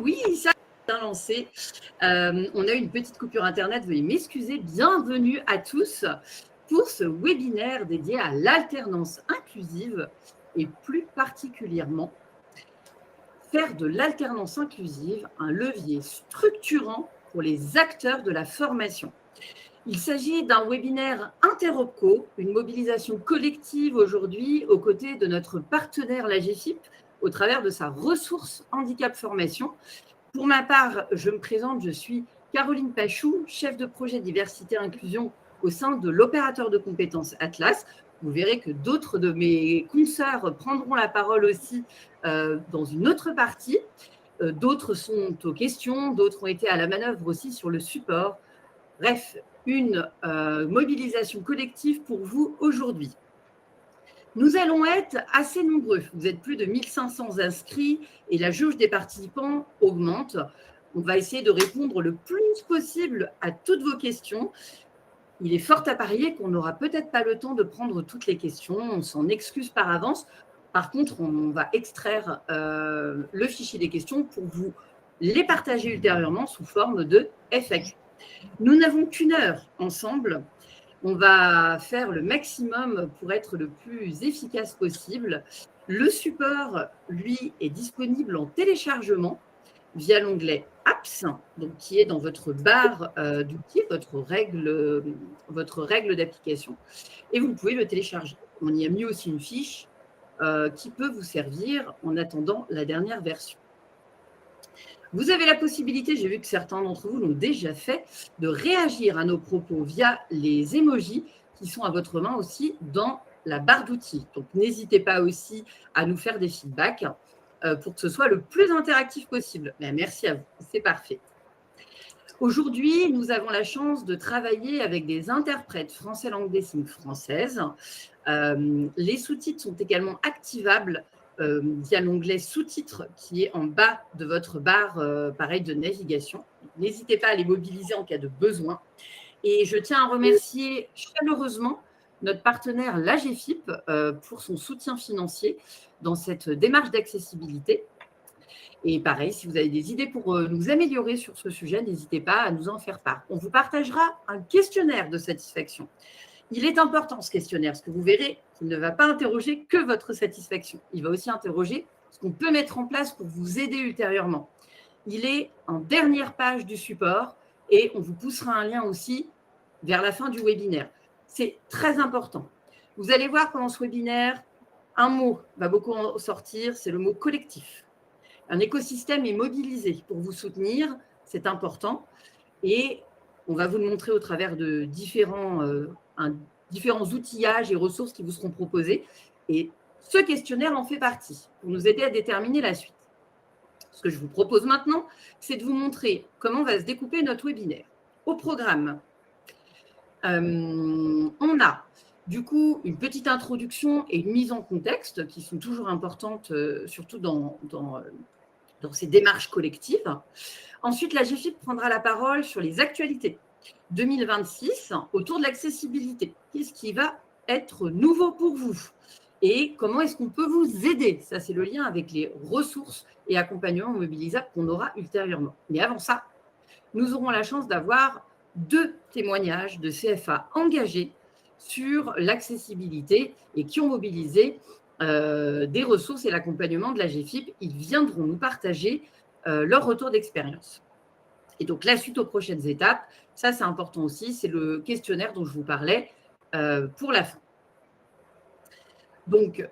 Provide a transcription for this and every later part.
oui, ça a bien lancé. On a eu une petite coupure Internet, veuillez m'excuser. Bienvenue à tous pour ce webinaire dédié à l'alternance inclusive et plus particulièrement faire de l'alternance inclusive un levier structurant pour les acteurs de la formation. Il s'agit d'un webinaire interopco, une mobilisation collective aujourd'hui aux côtés de notre partenaire l'AGEFIP au travers de sa ressource handicap formation. Pour ma part, je me présente, je suis Caroline Pachou, chef de projet diversité inclusion au sein de l'opérateur de compétences Atlas. Vous verrez que d'autres de mes consoeurs prendront la parole aussi dans une autre partie. D'autres sont aux questions, d'autres ont été à la manœuvre aussi sur le support. Bref, une mobilisation collective pour vous aujourd'hui. Nous allons être assez nombreux. Vous êtes plus de 1500 inscrits et la jauge des participants augmente. On va essayer de répondre le plus possible à toutes vos questions. Il est fort à parier qu'on n'aura peut-être pas le temps de prendre toutes les questions. On s'en excuse par avance. Par contre, on va extraire le fichier des questions pour vous les partager ultérieurement sous forme de FAQ. Nous n'avons qu'une heure ensemble. On va faire le maximum pour être le plus efficace possible. Le support, lui, est disponible en téléchargement via l'onglet Apps, donc qui est dans votre barre d'outils, votre règle d'application, et vous pouvez le télécharger. On y a mis aussi une fiche qui peut vous servir en attendant la dernière version. Vous avez la possibilité, j'ai vu que certains d'entre vous l'ont déjà fait, de réagir à nos propos via les emojis qui sont à votre main aussi dans la barre d'outils. Donc, n'hésitez pas aussi à nous faire des feedbacks pour que ce soit le plus interactif possible. Mais merci à vous, c'est parfait. Aujourd'hui, nous avons la chance de travailler avec des interprètes français langue des signes française. Les sous-titres sont également activables via l'onglet sous-titres qui est en bas de votre barre pareil de navigation. N'hésitez pas à les mobiliser en cas de besoin. Et je tiens à remercier chaleureusement notre partenaire l'AGEFIP pour son soutien financier dans cette démarche d'accessibilité. Et pareil, si vous avez des idées pour nous améliorer sur ce sujet, n'hésitez pas à nous en faire part. On vous partagera un questionnaire de satisfaction. Il est important, ce questionnaire, parce que vous verrez qu'il ne va pas interroger que votre satisfaction. Il va aussi interroger ce qu'on peut mettre en place pour vous aider ultérieurement. Il est en dernière page du support et on vous poussera un lien aussi vers la fin du webinaire. C'est très important. Vous allez voir pendant ce webinaire, un mot va beaucoup en sortir, c'est le mot collectif. Un écosystème est mobilisé pour vous soutenir, c'est important. Et on va vous le montrer au travers de différents outillages et ressources qui vous seront proposés. Et ce questionnaire en fait partie pour nous aider à déterminer la suite. Ce que je vous propose maintenant, c'est de vous montrer comment va se découper notre webinaire. Au programme, on a du coup une petite introduction et une mise en contexte qui sont toujours importantes, surtout dans ces démarches collectives. Ensuite, la GFIP prendra la parole sur les actualités 2026 autour de l'accessibilité. Qu'est-ce qui va être nouveau pour vous? Et comment est-ce qu'on peut vous aider? Ça, c'est le lien avec les ressources et accompagnements mobilisables qu'on aura ultérieurement. Mais avant ça, nous aurons la chance d'avoir 2 témoignages de CFA engagés sur l'accessibilité et qui ont mobilisé des ressources et l'accompagnement de la GFIP. Ils viendront nous partager leur retour d'expérience. Et donc, la suite aux prochaines étapes, ça c'est important aussi, c'est le questionnaire dont je vous parlais pour la fin. Donc,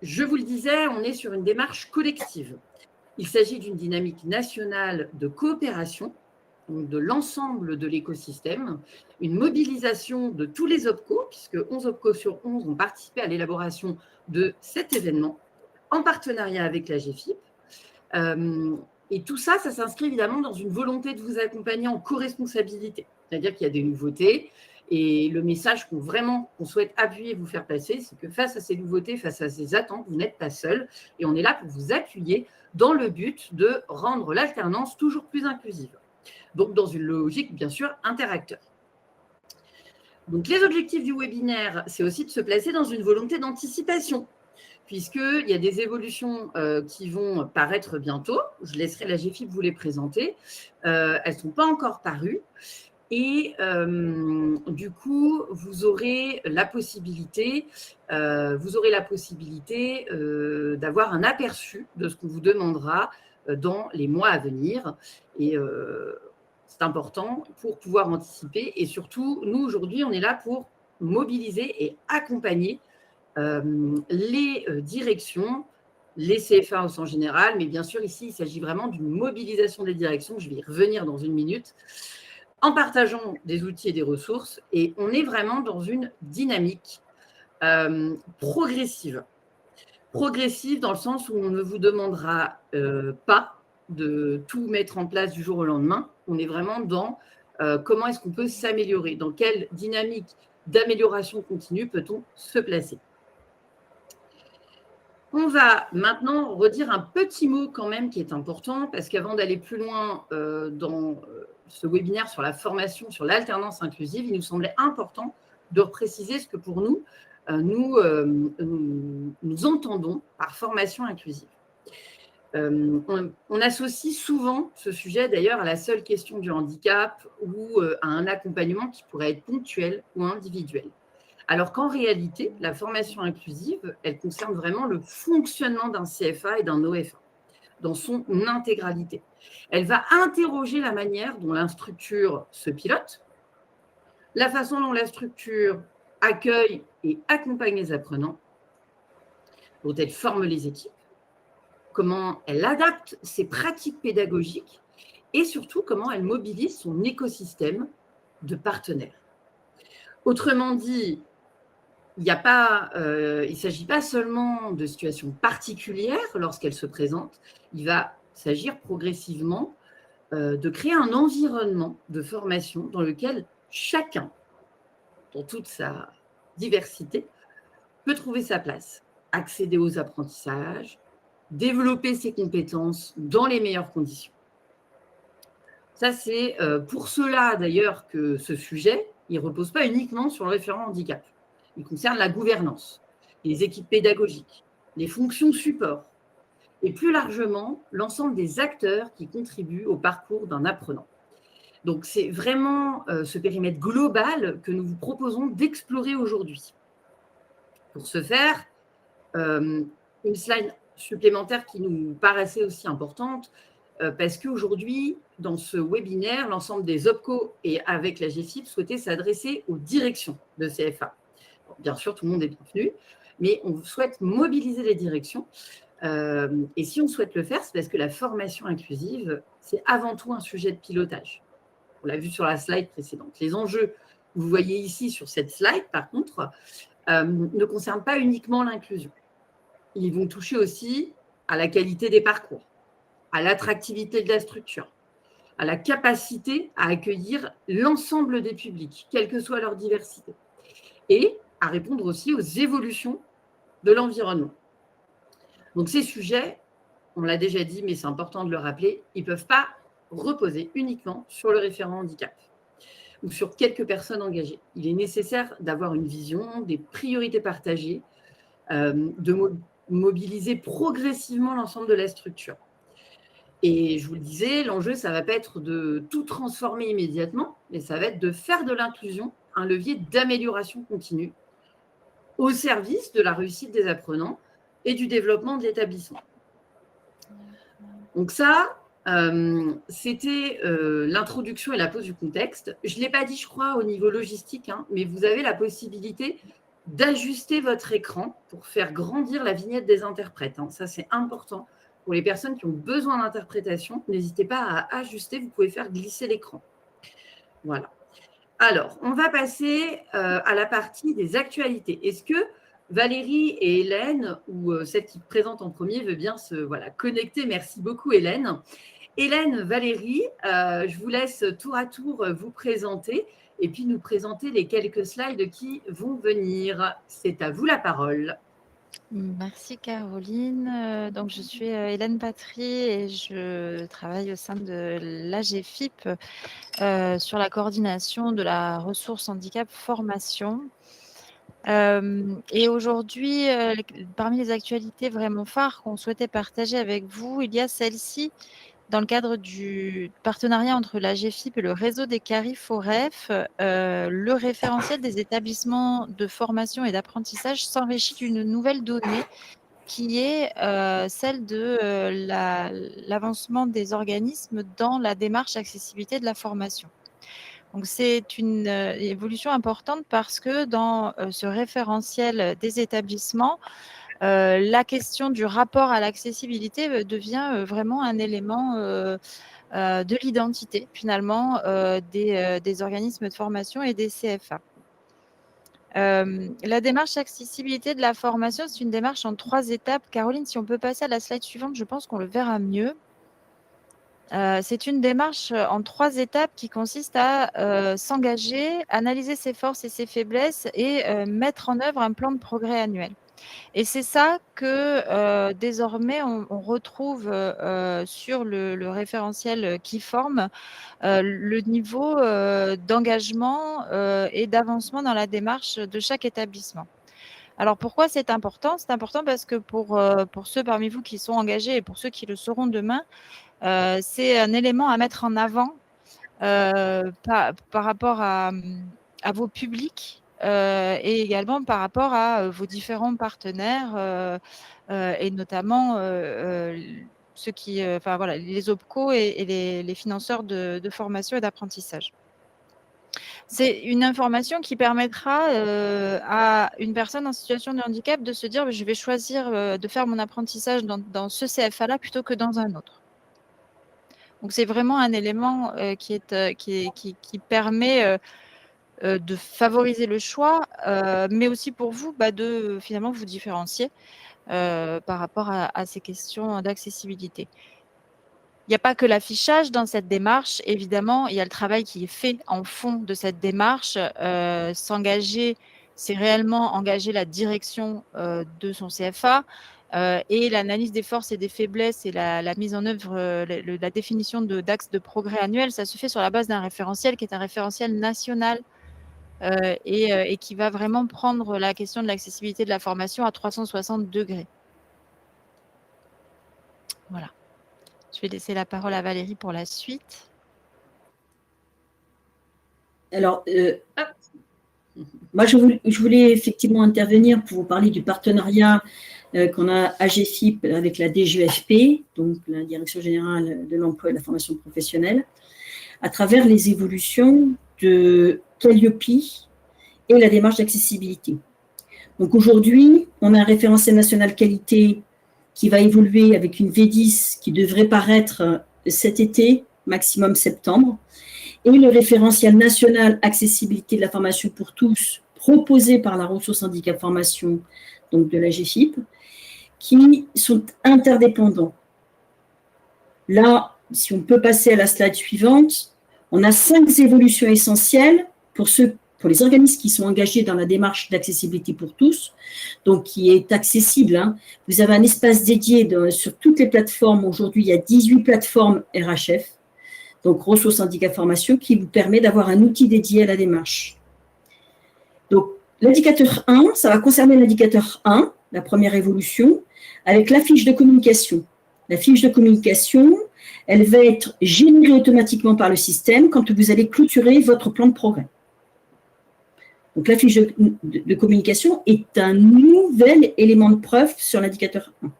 je vous le disais, on est sur une démarche collective. Il s'agit d'une dynamique nationale de coopération, donc de l'ensemble de l'écosystème, une mobilisation de tous les OPCO, puisque 11 OPCO sur 11 ont participé à l'élaboration de cet événement, en partenariat avec la GFIP. Et tout ça, ça s'inscrit évidemment dans une volonté de vous accompagner en co-responsabilité. C'est-à-dire qu'il y a des nouveautés. Et le message qu'on souhaite appuyer et vous faire passer, c'est que face à ces nouveautés, face à ces attentes, vous n'êtes pas seul. Et on est là pour vous appuyer dans le but de rendre l'alternance toujours plus inclusive. Donc, dans une logique, bien sûr, interacteur. Donc, les objectifs du webinaire, c'est aussi de se placer dans une volonté d'anticipation, puisqu'il y a des évolutions qui vont paraître bientôt. Je laisserai la GFIP vous les présenter. Elles ne sont pas encore parues. Et du coup, vous aurez la possibilité d'avoir un aperçu de ce qu'on vous demandera dans les mois à venir. Et c'est important pour pouvoir anticiper. Et surtout, nous, aujourd'hui, on est là pour mobiliser et accompagner les directions, les CFA au sens général, mais bien sûr, ici, il s'agit vraiment d'une mobilisation des directions. Je vais y revenir dans une minute, en partageant des outils et des ressources. Et on est vraiment dans une dynamique progressive. Progressive dans le sens où on ne vous demandera pas de tout mettre en place du jour au lendemain. On est vraiment dans comment est-ce qu'on peut s'améliorer, dans quelle dynamique d'amélioration continue peut-on se placer. On va maintenant redire un petit mot quand même qui est important, parce qu'avant d'aller plus loin dans ce webinaire sur la formation, sur l'alternance inclusive, il nous semblait important de repréciser ce que pour nous, nous entendons par formation inclusive. On associe souvent ce sujet d'ailleurs à la seule question du handicap ou à un accompagnement qui pourrait être ponctuel ou individuel. Alors qu'en réalité, la formation inclusive, elle concerne vraiment le fonctionnement d'un CFA et d'un OFA dans son intégralité. Elle va interroger la manière dont la structure se pilote, la façon dont la structure accueille et accompagne les apprenants, dont elle forme les équipes, comment elle adapte ses pratiques pédagogiques et surtout comment elle mobilise son écosystème de partenaires. Autrement dit, il ne s'agit pas seulement de situations particulières lorsqu'elles se présentent, il va s'agir progressivement de créer un environnement de formation dans lequel chacun, dans toute sa diversité, peut trouver sa place, accéder aux apprentissages, développer ses compétences dans les meilleures conditions. Ça, c'est pour cela d'ailleurs que ce sujet, il ne repose pas uniquement sur le référent handicap. Il concerne la gouvernance, les équipes pédagogiques, les fonctions support et plus largement l'ensemble des acteurs qui contribuent au parcours d'un apprenant. Donc, c'est vraiment ce périmètre global que nous vous proposons d'explorer aujourd'hui. Pour ce faire, une slide supplémentaire qui nous paraissait aussi importante, parce qu'aujourd'hui, dans ce webinaire, l'ensemble des OPCO et avec la GFIP souhaitaient s'adresser aux directions de CFA. Bien sûr, tout le monde est bienvenu, mais on souhaite mobiliser les directions. Et si on souhaite le faire, c'est parce que la formation inclusive, c'est avant tout un sujet de pilotage. On l'a vu sur la slide précédente. Les enjeux que vous voyez ici sur cette slide, par contre, ne concernent pas uniquement l'inclusion. Ils vont toucher aussi à la qualité des parcours, à l'attractivité de la structure, à la capacité à accueillir l'ensemble des publics, quelle que soit leur diversité, et à répondre aussi aux évolutions de l'environnement. Donc ces sujets, on l'a déjà dit, mais c'est important de le rappeler, ils ne peuvent pas reposer uniquement sur le référent handicap ou sur quelques personnes engagées. Il est nécessaire d'avoir une vision, des priorités partagées, de mobiliser progressivement l'ensemble de la structure. Et je vous le disais, l'enjeu, ça ne va pas être de tout transformer immédiatement, mais ça va être de faire de l'inclusion un levier d'amélioration continue au service de la réussite des apprenants et du développement de l'établissement. Donc ça, c'était l'introduction et la pose du contexte. Je ne l'ai pas dit, je crois, au niveau logistique, hein, mais vous avez la possibilité d'ajuster votre écran pour faire grandir la vignette des interprètes. Hein. Ça, c'est important. Pour les personnes qui ont besoin d'interprétation, n'hésitez pas à ajuster, vous pouvez faire glisser l'écran. Voilà. Alors, on va passer à la partie des actualités. Est-ce que Valérie et Hélène, ou celle qui présente en premier, veut bien se connecter? Merci beaucoup, Hélène. Hélène, Valérie, je vous laisse tour à tour vous présenter et puis nous présenter les quelques slides qui vont venir. C'est à vous la parole. Merci Caroline. Donc, je suis Hélène Patry et je travaille au sein de l'AGFIP sur la coordination de la ressource handicap formation. Et aujourd'hui, parmi les actualités vraiment phares qu'on souhaitait partager avec vous, il y a celle-ci dans le cadre du partenariat entre la GFIP et le réseau des CARIFOREF. Le référentiel des établissements de formation et d'apprentissage s'enrichit d'une nouvelle donnée qui est celle de l'avancement des organismes dans la démarche accessibilité de la formation. Donc, c'est une évolution importante parce que dans ce référentiel des établissements, la question du rapport à l'accessibilité devient vraiment un élément de l'identité, finalement, des organismes de formation et des CFA. La démarche accessibilité de la formation, c'est une démarche en 3 étapes. Caroline, si on peut passer à la slide suivante, je pense qu'on le verra mieux. C'est une démarche en 3 étapes qui consiste à s'engager, analyser ses forces et ses faiblesses et mettre en œuvre un plan de progrès annuel. Et c'est ça que désormais on retrouve sur le référentiel qui forme le niveau d'engagement et d'avancement dans la démarche de chaque établissement. Alors pourquoi c'est important? C'est important parce que pour ceux parmi vous qui sont engagés et pour ceux qui le seront demain, c'est un élément à mettre en avant par rapport à vos publics et également par rapport à vos différents partenaires et notamment ceux qui, enfin voilà, les OPCO et les financeurs de formation et d'apprentissage. C'est une information qui permettra à une personne en situation de handicap de se dire je vais choisir de faire mon apprentissage dans ce CFA-là plutôt que dans un autre. Donc, c'est vraiment un élément qui permet de favoriser le choix, mais aussi pour vous de finalement vous différencier par rapport à ces questions d'accessibilité. Il n'y a pas que l'affichage dans cette démarche, évidemment, il y a le travail qui est fait en fond de cette démarche. S'engager, c'est réellement engager la direction de son CFA et l'analyse des forces et des faiblesses et la mise en œuvre, la définition d'axes de progrès annuels, ça se fait sur la base d'un référentiel qui est un référentiel national et qui va vraiment prendre la question de l'accessibilité de la formation à 360 degrés. Voilà. Je vais laisser la parole à Valérie pour la suite. Alors, moi, je voulais effectivement intervenir pour vous parler du partenariat qu'on a à GFIP avec la DGEFP, donc la Direction Générale de l'Emploi et de la Formation Professionnelle, à travers les évolutions de Calliope et la démarche d'accessibilité. Donc aujourd'hui, on a un référentiel national qualité qui va évoluer avec une V10 qui devrait paraître cet été, maximum septembre, et le référentiel national accessibilité de la formation pour tous, proposé par la ressource handicap formation, donc de la GFIP, qui sont interdépendants. Là, si on peut passer à la slide suivante, on a 5 évolutions essentielles pour les organismes qui sont engagés dans la démarche d'accessibilité pour tous, donc qui est accessible. Vous avez un espace dédié sur toutes les plateformes. Aujourd'hui, il y a 18 plateformes RHF, donc ressources handicap formation, qui vous permet d'avoir un outil dédié à la démarche. Donc, l'indicateur 1, ça va concerner l'indicateur 1, la première évolution, avec la fiche de communication. La fiche de communication, elle va être générée automatiquement par le système quand vous allez clôturer votre plan de progrès. Donc, la fiche de communication est un nouvel élément de preuve sur l'indicateur 1.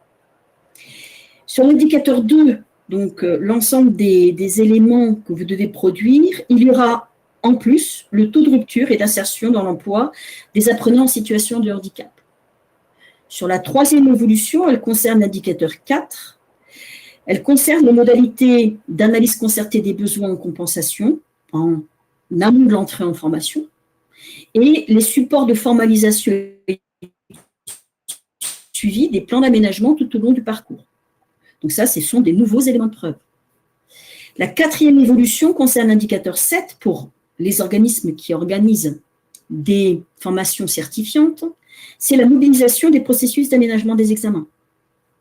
Sur l'indicateur 2, donc l'ensemble des éléments que vous devez produire, il y aura en plus le taux de rupture et d'insertion dans l'emploi des apprenants en situation de handicap. Sur la troisième évolution, elle concerne l'indicateur 4. Elle concerne les modalités d'analyse concertée des besoins en compensation en amont de l'entrée en formation et les supports de formalisation et suivi des plans d'aménagement tout au long du parcours. Donc ça, ce sont des nouveaux éléments de preuve. La quatrième évolution concerne l'indicateur 7 pour les organismes qui organisent des formations certifiantes. C'est la mobilisation des processus d'aménagement des examens,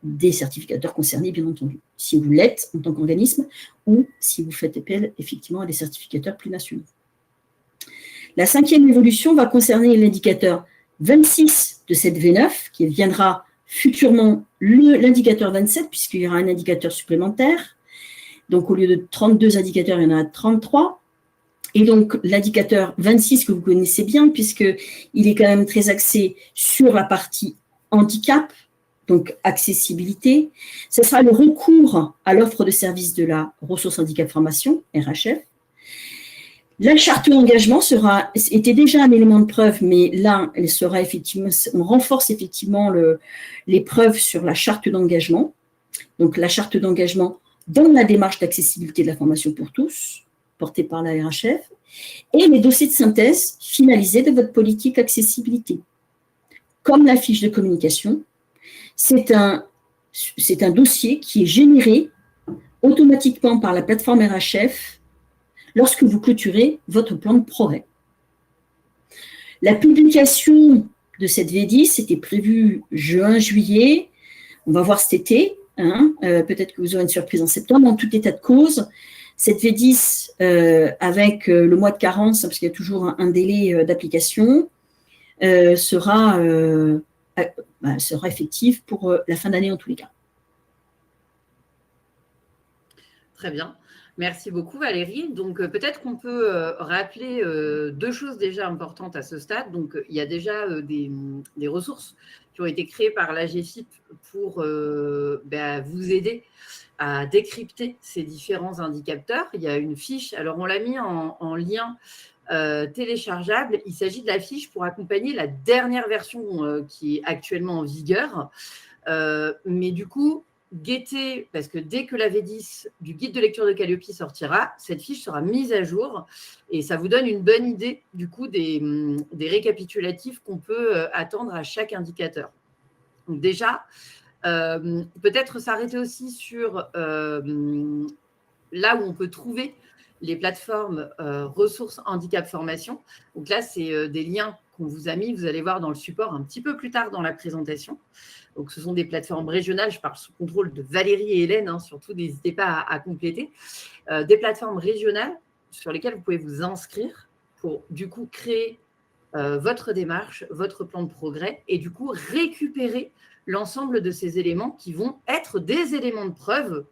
des certificateurs concernés, bien entendu, si vous l'êtes en tant qu'organisme ou si vous faites appel effectivement à des certificateurs plus nationaux. La cinquième évolution va concerner l'indicateur 26 de cette V9 qui viendra futurement l'indicateur 27 puisqu'il y aura un indicateur supplémentaire. Donc, au lieu de 32 indicateurs, il y en a 33. Et donc, l'indicateur 26 que vous connaissez bien puisqu'il est quand même très axé sur la partie handicap, donc accessibilité. Ce sera le recours à l'offre de service de la ressource handicap formation, RHF. La charte d'engagement était déjà un élément de preuve, mais là, on renforce effectivement les preuves sur la charte d'engagement. Donc, la charte d'engagement dans la démarche d'accessibilité de la formation pour tous, portée par la RHF, et les dossiers de synthèse finalisés de votre politique accessibilité. Comme la fiche de communication, c'est un dossier qui est généré automatiquement par la plateforme RHF lorsque vous clôturez votre plan de progrès. La publication de cette V10 était prévue juin-juillet. On va voir cet été. Peut-être que vous aurez une surprise en septembre. En tout état de cause, cette V10, avec le mois de carence, parce qu'il y a toujours un délai d'application, sera effective pour la fin d'année en tous les cas. Très bien. Merci beaucoup Valérie. Donc peut-être qu'on peut rappeler deux choses déjà importantes à ce stade. Donc il y a déjà des ressources qui ont été créées par l'AGFIP pour vous aider à décrypter ces différents indicateurs. Il y a une fiche, alors on l'a mis en lien téléchargeable. Il s'agit de la fiche pour accompagner la dernière version qui est actuellement en vigueur. Mais du coup, guettez, parce que dès que la V10 du guide de lecture de Calliope sortira, cette fiche sera mise à jour et ça vous donne une bonne idée du coup des récapitulatifs qu'on peut attendre à chaque indicateur. Donc déjà, peut-être s'arrêter aussi sur là où on peut trouver les plateformes ressources handicap formation. Donc là, c'est des liens qu'on vous a mis, vous allez voir dans le support un petit peu plus tard dans la présentation. Donc, ce sont des plateformes régionales, je parle sous contrôle de Valérie et Hélène, surtout n'hésitez pas à compléter. Des plateformes régionales sur lesquelles vous pouvez vous inscrire pour du coup créer votre démarche, votre plan de progrès et du coup récupérer l'ensemble de ces éléments qui vont être des éléments de preuve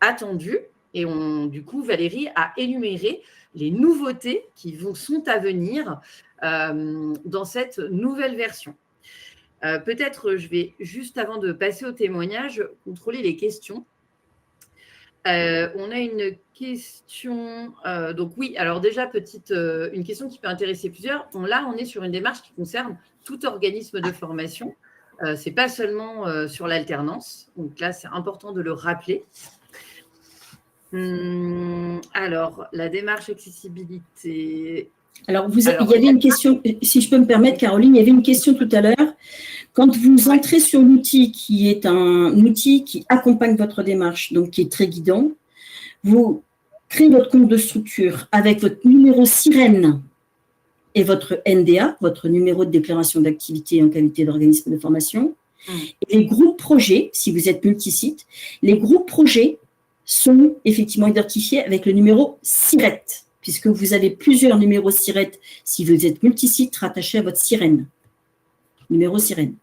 attendus. Et du coup, Valérie a énuméré les nouveautés qui sont à venir dans cette nouvelle version. Peut-être, je vais, juste avant de passer au témoignage, contrôler les questions. On a une question. Donc oui, alors déjà, une question qui peut intéresser plusieurs. Là, on est sur une démarche qui concerne tout organisme de formation. Ce n'est pas seulement sur l'alternance. Donc là, c'est important de le rappeler. Alors, la démarche accessibilité… Alors, il y avait une question, si je peux me permettre, Caroline, il y avait une question tout à l'heure. Quand vous entrez sur l'outil, qui est un outil qui accompagne votre démarche, donc qui est très guidant, vous créez votre compte de structure avec votre numéro SIREN et votre NDA, votre numéro de déclaration d'activité en qualité d'organisme de formation. Et les groupes projets, si vous êtes multisite, les groupes projets sont effectivement identifiés avec le numéro SIRET, puisque vous avez plusieurs numéros SIRET si vous êtes multisite rattaché à votre SIREN. Numéro SIREN.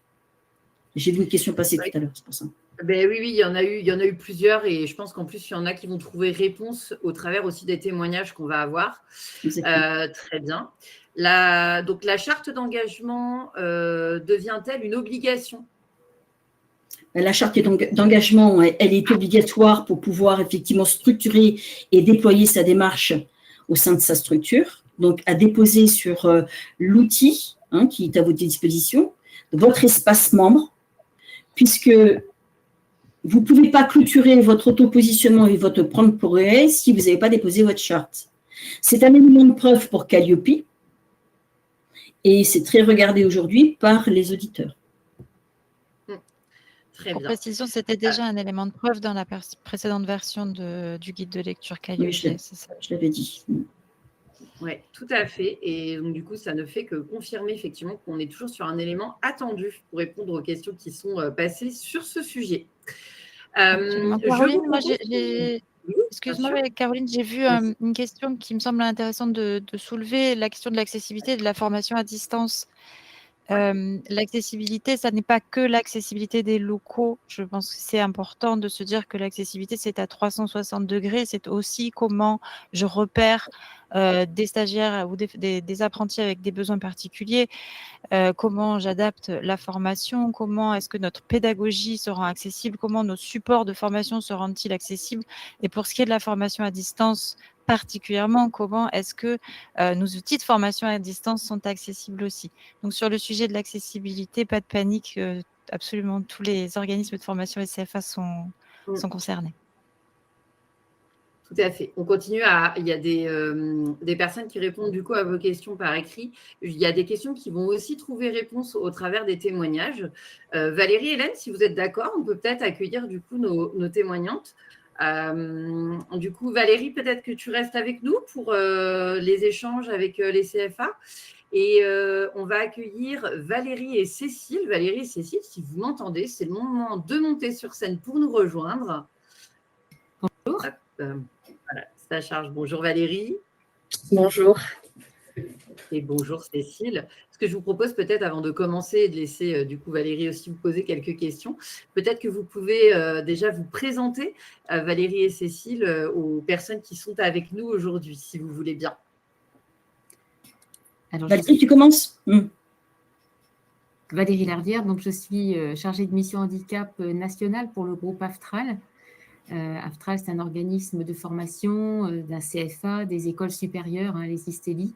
J'ai vu une question passer tout à l'heure, c'est pour ça. Ben oui, il y en a eu plusieurs et je pense qu'en plus, il y en a qui vont trouver réponse au travers aussi des témoignages qu'on va avoir. Très bien. Donc, la charte d'engagement devient-elle une obligation ? La charte d'engagement, elle est obligatoire pour pouvoir effectivement structurer et déployer sa démarche au sein de sa structure. Donc, à déposer sur l'outil qui est à votre disposition, votre espace membre, puisque vous ne pouvez pas clôturer votre autopositionnement et votre plan de progrès si vous n'avez pas déposé votre charte. C'est un élément de preuve pour Calliope et c'est très regardé aujourd'hui par les auditeurs. Pour précision, c'était déjà un élément de preuve dans la précédente version du guide de lecture Calliope. Oui, je l'avais dit. Oui, tout à fait. Et donc, du coup, ça ne fait que confirmer effectivement qu'on est toujours sur un élément attendu pour répondre aux questions qui sont passées sur ce sujet. Caroline, excuse-moi, Caroline, j'ai vu une question qui me semble intéressante de soulever, la question de l'accessibilité de la formation à distance. L'accessibilité, ça n'est pas que l'accessibilité des locaux. Je pense que c'est important de se dire que l'accessibilité, c'est à 360 degrés. C'est aussi comment je repère des stagiaires ou des apprentis avec des besoins particuliers, comment j'adapte la formation, comment est-ce que notre pédagogie se rend accessible, comment nos supports de formation se rendent-ils accessibles. Et pour ce qui est de la formation à distance, particulièrement, comment est-ce que nos outils de formation à distance sont accessibles aussi. Donc, sur le sujet de l'accessibilité, pas de panique, absolument tous les organismes de formation SCFA sont concernés. Tout à fait. On continue il y a des personnes qui répondent du coup à vos questions par écrit. Il y a des questions qui vont aussi trouver réponse au travers des témoignages. Valérie, Hélène, si vous êtes d'accord, on peut peut-être accueillir du coup nos témoignantes. Du coup, Valérie, peut-être que tu restes avec nous pour les échanges avec les CFA. Et on va accueillir Valérie et Cécile. Valérie et Cécile, si vous m'entendez, c'est le moment de monter sur scène pour nous rejoindre. Bonjour. Voilà, ça charge. Bonjour Valérie. Bonjour. Et bonjour Cécile. Ce que je vous propose peut-être avant de commencer et de laisser du coup Valérie aussi vous poser quelques questions, peut-être que vous pouvez déjà vous présenter, Valérie et Cécile, aux personnes qui sont avec nous aujourd'hui, si vous voulez bien. Alors, Valérie, tu commences. Valérie Lardière, donc je suis chargée de mission handicap nationale pour le groupe AFTRAL. AFTRAL, c'est un organisme de formation d'un CFA, des écoles supérieures, les ISTELI.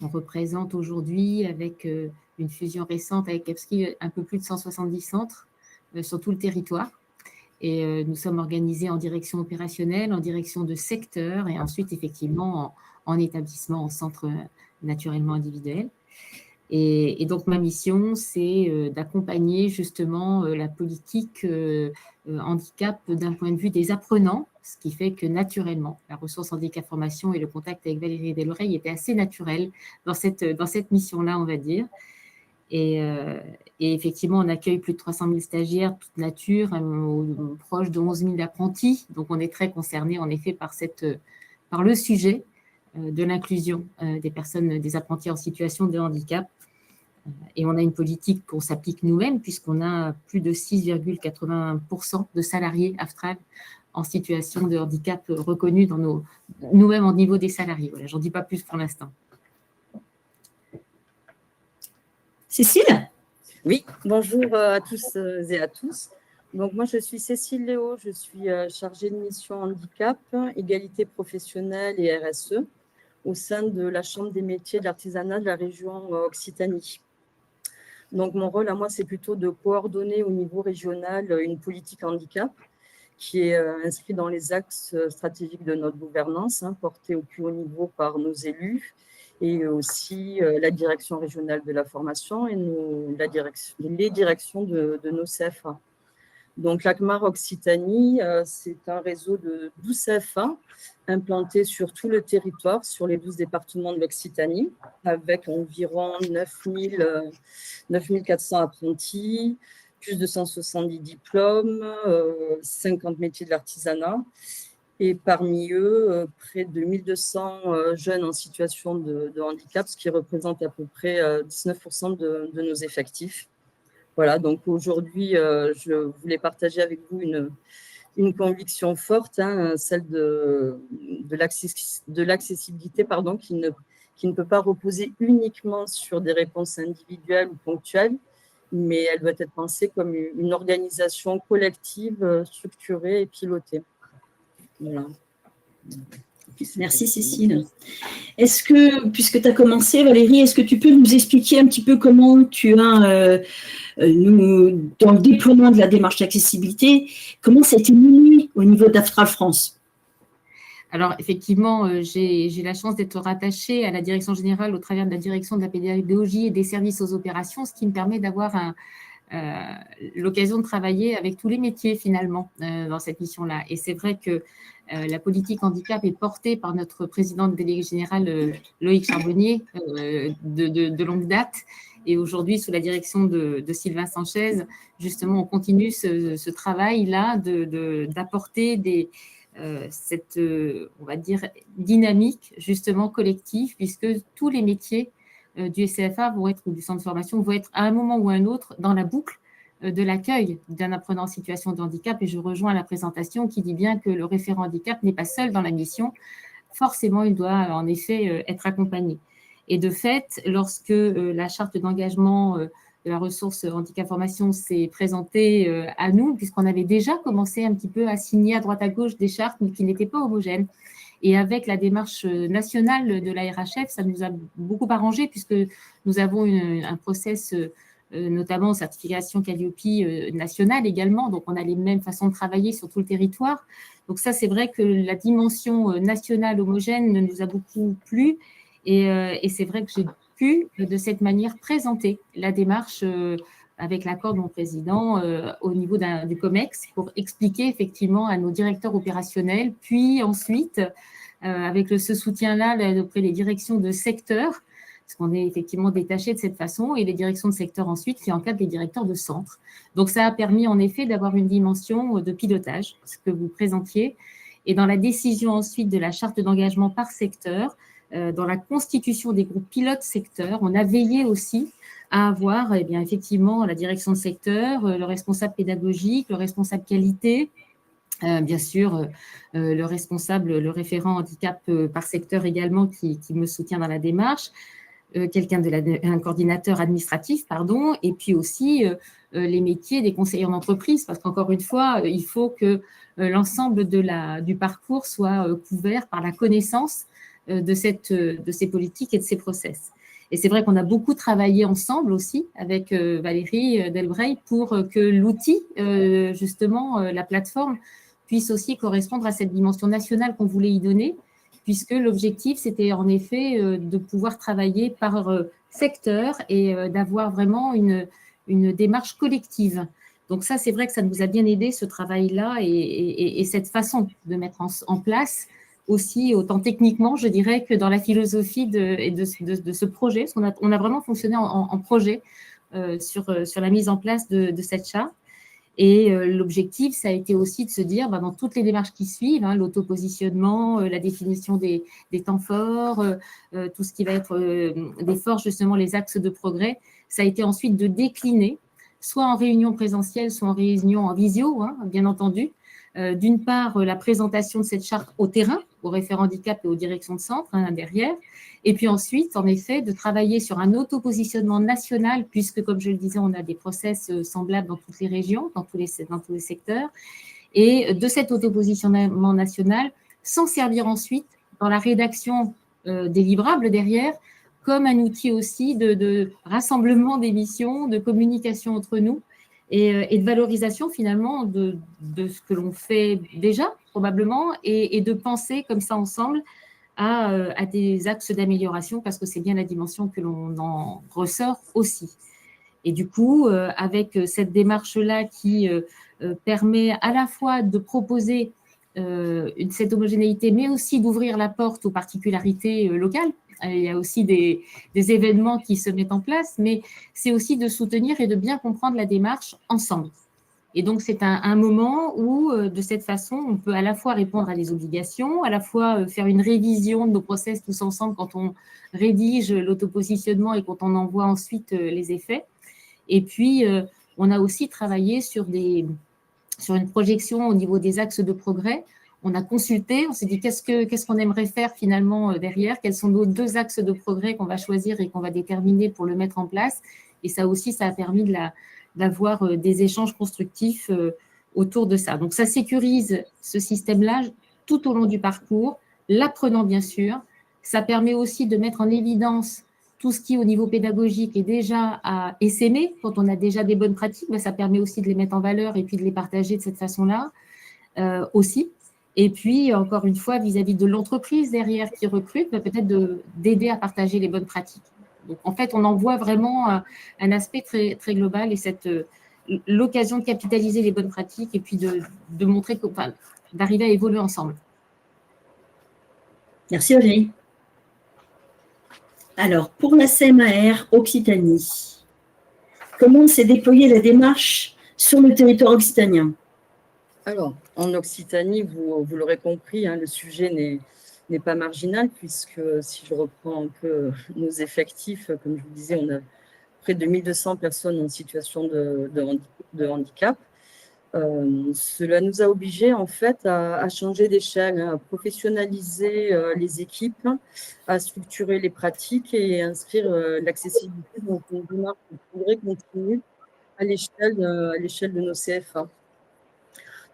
On représente aujourd'hui, avec une fusion récente avec EPSCI, un peu plus de 170 centres sur tout le territoire. Et nous sommes organisés en direction opérationnelle, en direction de secteur et ensuite, effectivement, en établissement, en centre naturellement individuel. Et donc, ma mission, c'est d'accompagner justement la politique handicap d'un point de vue des apprenants, ce qui fait que naturellement, la ressource handicap formation et le contact avec Valérie Delorey était assez naturel dans cette mission-là, on va dire. Et effectivement, on accueille plus de 300 000 stagiaires, toute nature, proche de 11 000 apprentis. Donc, on est très concernés, en effet, par le sujet de l'inclusion des personnes, des apprentis en situation de handicap. Et on a une politique qu'on s'applique nous-mêmes, puisqu'on a plus de 6,80% de salariés AFTRAL en situation de handicap reconnus dans nous-mêmes au niveau des salariés. Voilà, j'en dis pas plus pour l'instant. Cécile ? Oui, bonjour à tous et à tous. Donc, moi, je suis Cécile Léo, je suis chargée de mission handicap, égalité professionnelle et RSE au sein de la Chambre des métiers de l'artisanat de la région Occitanie. Donc, mon rôle à moi, c'est plutôt de coordonner au niveau régional une politique handicap qui est inscrite dans les axes stratégiques de notre gouvernance, portée au plus haut niveau par nos élus, et aussi la direction régionale de la formation et les directions de nos CFA. Donc, l'ACMAR Occitanie, c'est un réseau de 12 CFA implantés sur tout le territoire, sur les 12 départements de l'Occitanie, avec environ 9 400 apprentis, plus de 170 diplômes, 50 métiers de l'artisanat. Et parmi eux, près de 1200 jeunes en situation de handicap, ce qui représente à peu près 19% de nos effectifs. Voilà, donc aujourd'hui, je voulais partager avec vous une conviction forte, celle de l'accessibilité, qui ne peut pas reposer uniquement sur des réponses individuelles ou ponctuelles, mais elle doit être pensée comme une organisation collective, structurée et pilotée. Voilà. Merci Cécile. Est-ce que, puisque tu as commencé Valérie, est-ce que tu peux nous expliquer un petit peu comment tu as, dans le déploiement de la démarche d'accessibilité, comment ça a été mené au niveau d'AFTRAL France ? Alors, effectivement, j'ai la chance d'être rattachée à la direction générale au travers de la direction de la pédagogie et des services aux opérations, ce qui me permet d'avoir l'occasion de travailler avec tous les métiers, finalement, dans cette mission-là. Et c'est vrai que la politique handicap est portée par notre présidente déléguée générale, Loïc Charbonnier, de longue date. Et aujourd'hui, sous la direction de Sylvain Sanchez, justement, on continue ce travail-là d'apporter on va dire, dynamique, justement, collective, puisque tous les métiers du CFA ou du centre de formation vont être à un moment ou à un autre dans la boucle de l'accueil d'un apprenant en situation de handicap. Et je rejoins la présentation qui dit bien que le référent handicap n'est pas seul dans la mission. Forcément, il doit en effet être accompagné. Et de fait, lorsque la charte d'engagement de la ressource handicap formation s'est présentée à nous, puisqu'on avait déjà commencé un petit peu à signer à droite à gauche des chartes, mais qui n'étaient pas homogènes. Et avec la démarche nationale de la RHF, ça nous a beaucoup arrangé, puisque nous avons un process, notamment certification Calliope nationale également, donc on a les mêmes façons de travailler sur tout le territoire. Donc ça, c'est vrai que la dimension nationale homogène nous a beaucoup plu, et c'est vrai que j'ai pu, de cette manière, présenter la démarche avec l'accord de mon président au niveau du COMEX pour expliquer effectivement à nos directeurs opérationnels, puis ensuite, avec ce soutien-là auprès des directions de secteur, parce qu'on est effectivement détaché de cette façon, et les directions de secteur ensuite qui encadrent les directeurs de centre. Donc ça a permis en effet d'avoir une dimension de pilotage, ce que vous présentiez, et dans la décision ensuite de la charte d'engagement par secteur, dans la constitution des groupes pilotes secteurs, on a veillé aussi à avoir effectivement la direction de secteur, le responsable pédagogique, le responsable qualité, bien sûr le référent handicap par secteur également qui me soutient dans la démarche, un coordinateur administratif, pardon, et puis aussi les métiers des conseillers d'entreprise, parce qu'encore une fois, il faut que l'ensemble du parcours soit couvert par la connaissance de ces politiques et de ces process. Et c'est vrai qu'on a beaucoup travaillé ensemble aussi avec Valérie Delbrey pour que l'outil, justement, la plateforme, puisse aussi correspondre à cette dimension nationale qu'on voulait y donner, puisque l'objectif, c'était en effet de pouvoir travailler par secteur et d'avoir vraiment une démarche collective. Donc ça, c'est vrai que ça nous a bien aidé, ce travail-là, et cette façon de mettre en place aussi, autant techniquement, je dirais, que dans la philosophie de ce projet, parce qu'on a vraiment fonctionné en projet sur la mise en place de cette charte. Et l'objectif, ça a été aussi de se dire, dans toutes les démarches qui suivent, l'auto-positionnement, la définition des temps forts, tout ce qui va être des forces, justement, les axes de progrès, ça a été ensuite de décliner, soit en réunion présentielle, soit en réunion en visio, bien entendu. D'une part, la présentation de cette charte au terrain, aux référents handicap et aux directions de centre, derrière. Et puis ensuite, en effet, de travailler sur un auto-positionnement national, puisque, comme je le disais, on a des process semblables dans toutes les régions, dans tous les secteurs. Et de cet auto-positionnement national, s'en servir ensuite dans la rédaction des livrables derrière, comme un outil aussi de rassemblement des missions, de communication entre nous, et de valorisation finalement de ce que l'on fait déjà probablement, et de penser comme ça ensemble à des axes d'amélioration, parce que c'est bien la dimension que l'on en ressort aussi. Et du coup, avec cette démarche-là qui permet à la fois de proposer cette homogénéité, mais aussi d'ouvrir la porte aux particularités locales. Il y a aussi des événements qui se mettent en place, mais c'est aussi de soutenir et de bien comprendre la démarche ensemble. Et donc, c'est un moment où, de cette façon, on peut à la fois répondre à des obligations, à la fois faire une révision de nos process tous ensemble quand on rédige l'autopositionnement et quand on envoie ensuite les effets. Et puis, on a aussi travaillé sur une projection au niveau des axes de progrès. On a consulté, on s'est dit qu'est-ce qu'on aimerait faire finalement derrière, quels sont nos 2 axes de progrès qu'on va choisir et qu'on va déterminer pour le mettre en place. Et ça aussi, ça a permis d'avoir des échanges constructifs autour de ça. Donc, ça sécurise ce système-là tout au long du parcours, l'apprenant bien sûr. Ça permet aussi de mettre en évidence tout ce qui, au niveau pédagogique, est déjà à essaimer. Quand on a déjà des bonnes pratiques, ça permet aussi de les mettre en valeur et puis de les partager de cette façon-là aussi. Et puis, encore une fois, vis-à-vis de l'entreprise derrière qui recrute, peut-être d'aider à partager les bonnes pratiques. Donc, en fait, on en voit vraiment un aspect très, très global, et l'occasion de capitaliser les bonnes pratiques et puis de montrer d'arriver à évoluer ensemble. Merci Audrey. Alors, pour la CMAR Occitanie, comment s'est déployée la démarche sur le territoire occitanien? Alors, en Occitanie, vous l'aurez compris, le sujet n'est pas marginal, puisque si je reprends un peu nos effectifs, comme je vous disais, on a près de 1200 personnes en situation de handicap. Cela nous a obligés en fait à changer d'échelle, à professionnaliser les équipes, à structurer les pratiques et à inscrire l'accessibilité dans une démarche de progrès continu à l'échelle de nos CFA.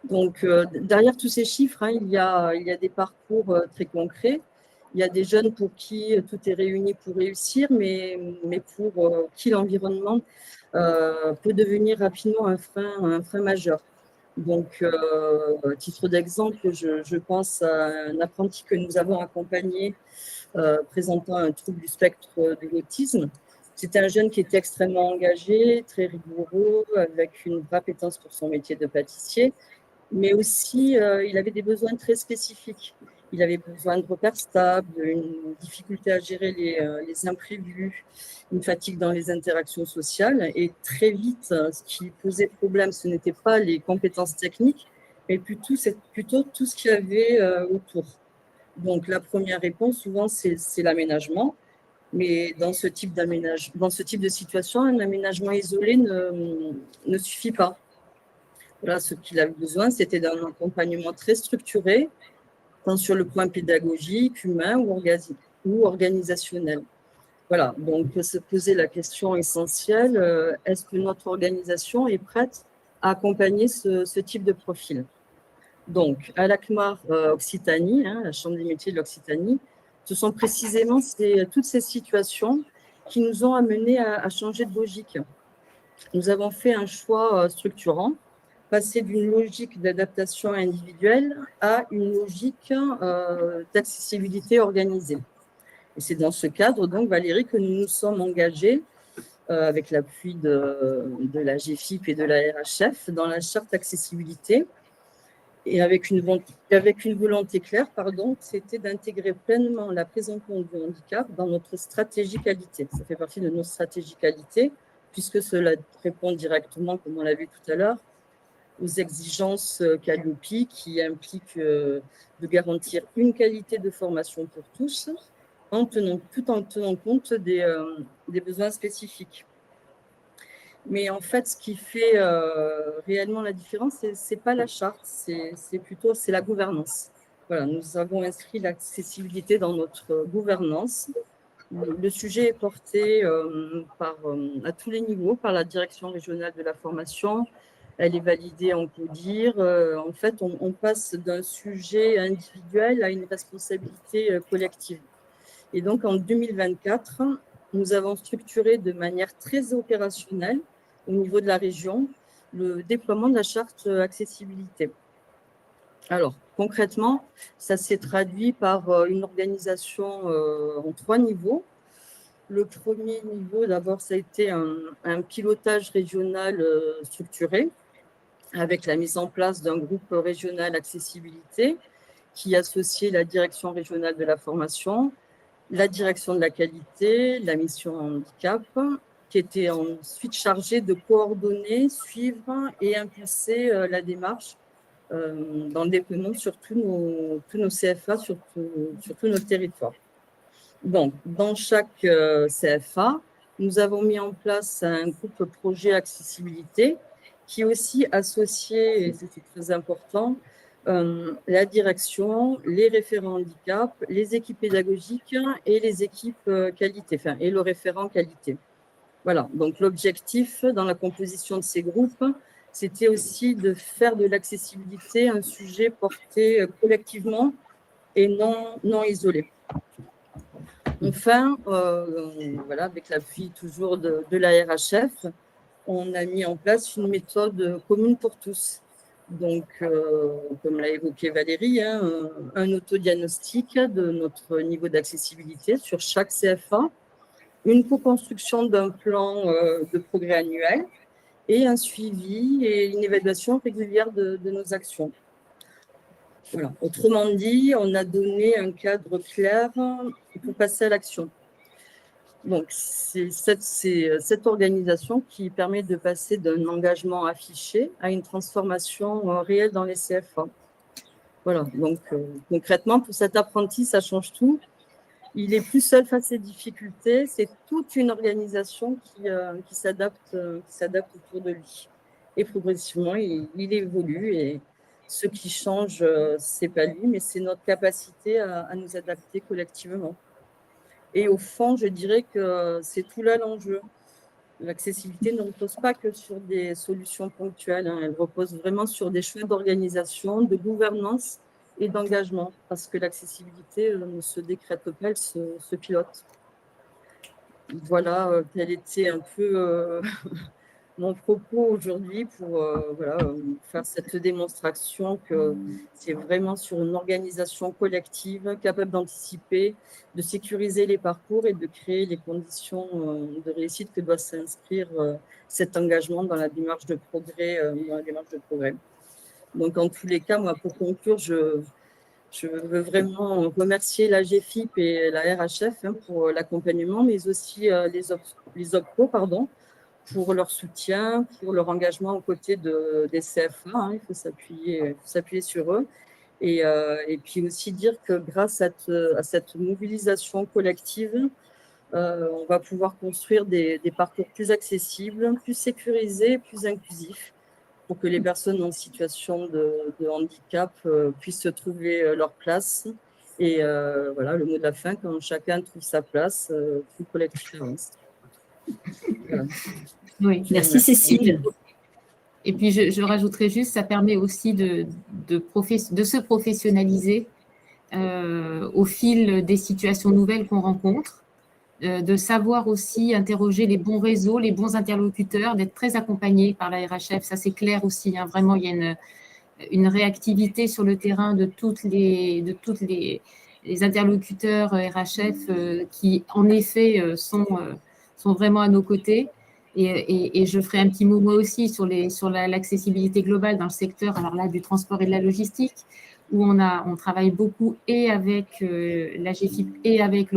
Donc, derrière tous ces chiffres, hein, il y a des parcours très concrets. Il y a des jeunes pour qui tout est réuni pour réussir, mais pour qui l'environnement peut devenir rapidement un frein majeur. Donc, à titre d'exemple, je pense à un apprenti que nous avons accompagné présentant un trouble du spectre de l'autisme. C'était un jeune qui était extrêmement engagé, très rigoureux, avec une vraie appétence pour son métier de pâtissier, mais aussi il avait des besoins très spécifiques. Il avait besoin de repères stables, une difficulté à gérer les imprévus, une fatigue dans les interactions sociales. Et très vite, ce qui posait problème, ce n'était pas les compétences techniques, mais plutôt tout ce qu'il y avait autour. Donc, la première réponse, souvent, c'est l'aménagement. Mais dans ce type de situation, un aménagement isolé ne suffit pas. Voilà, ce qu'il avait besoin, c'était d'un accompagnement très structuré, tant sur le point pédagogique, humain ou organisationnel. Voilà, donc se poser la question essentielle, est-ce que notre organisation est prête à accompagner ce type de profil? Donc, à l'ACMAR Occitanie, hein, la Chambre des métiers de l'Occitanie, ce sont précisément toutes ces situations qui nous ont amenés à changer de logique. Nous avons fait un choix structurant, passer d'une logique d'adaptation individuelle à une logique d'accessibilité organisée. Et c'est dans ce cadre, donc, Valérie, que nous nous sommes engagés, avec l'appui de la GFIP et de la RHF, dans la charte accessibilité, et avec une volonté claire, c'était d'intégrer pleinement la prise en compte du handicap dans notre stratégie qualité. Ça fait partie de nos stratégies qualité, puisque cela répond directement, comme on l'a vu tout à l'heure, aux exigences Calliope qui impliquent de garantir une qualité de formation pour tous, tout en tenant compte des besoins spécifiques. Mais en fait, ce qui fait réellement la différence, c'est pas la charte, c'est la gouvernance. Voilà, nous avons inscrit l'accessibilité dans notre gouvernance. Le sujet est porté à tous les niveaux par la direction régionale de la formation. Elle est validée en CODIR. En fait, on passe d'un sujet individuel à une responsabilité collective. Et donc, en 2024, nous avons structuré de manière très opérationnelle, au niveau de la région, le déploiement de la charte accessibilité. Alors, concrètement, ça s'est traduit par une organisation en 3 niveaux. Le premier niveau, d'abord, ça a été un pilotage régional structuré, avec la mise en place d'un groupe régional accessibilité qui associait la direction régionale de la formation, la direction de la qualité, la mission handicap, qui était ensuite chargée de coordonner, suivre et impulser la démarche dans le déploiement sur tous nos CFA, sur tous nos territoires. Donc, dans chaque CFA, nous avons mis en place un groupe projet accessibilité qui aussi associait, et c'était très important, la direction, les référents handicap, les équipes pédagogiques et les équipes qualité, et le référent qualité. Voilà, donc l'objectif dans la composition de ces groupes, c'était aussi de faire de l'accessibilité un sujet porté collectivement et non isolé. Enfin, voilà, avec l'appui toujours de la RHF, on a mis en place une méthode commune pour tous. Donc, comme l'a évoqué Valérie, hein, un autodiagnostic de notre niveau d'accessibilité sur chaque CFA, une co-construction d'un plan de progrès annuel et un suivi et une évaluation régulière de nos actions. Voilà. Autrement dit, on a donné un cadre clair pour passer à l'action. Donc, c'est cette organisation qui permet de passer d'un engagement affiché à une transformation réelle dans les CFA. Voilà, donc concrètement, pour cet apprenti, ça change tout. Il est plus seul face à ses difficultés. C'est toute une organisation qui s'adapte autour de lui. Et progressivement, il évolue. Et ce qui change, c'est pas lui, mais c'est notre capacité à nous adapter collectivement. Et au fond, je dirais que c'est tout là l'enjeu. L'accessibilité ne repose pas que sur des solutions ponctuelles. Hein. Elle repose vraiment sur des choix d'organisation, de gouvernance et d'engagement, parce que l'accessibilité ne se décrète pas, elle se pilote. Voilà quel était un peu mon propos aujourd'hui pour faire cette démonstration que c'est vraiment sur une organisation collective capable d'anticiper, de sécuriser les parcours et de créer les conditions de réussite que doit s'inscrire cet engagement dans la démarche de progrès. Donc, en tous les cas, moi, pour conclure, je veux vraiment remercier la GFIP et la RHF pour l'accompagnement, mais aussi les OPCO, pour leur soutien, pour leur engagement aux côtés des CFA. Hein, il faut s'appuyer sur eux. Et puis aussi dire que grâce à cette mobilisation collective, on va pouvoir construire des parcours plus accessibles, plus sécurisés, plus inclusifs, pour que les personnes en situation de handicap puissent se trouver leur place. Et voilà, le mot de la fin, quand chacun trouve sa place, tout collectif avance. Voilà. Oui. Merci Cécile. Et puis je rajouterais juste, ça permet aussi de se professionnaliser au fil des situations nouvelles qu'on rencontre, de savoir aussi interroger les bons réseaux, les bons interlocuteurs, d'être très accompagné par la RHF, ça c'est clair aussi, hein, vraiment il y a une réactivité sur le terrain de toutes les interlocuteurs RHF qui en effet sont vraiment à nos côtés. Et je ferai un petit mot moi aussi sur l'accessibilité globale dans le secteur, alors là, du transport et de la logistique, où on travaille beaucoup et avec la GFIP et avec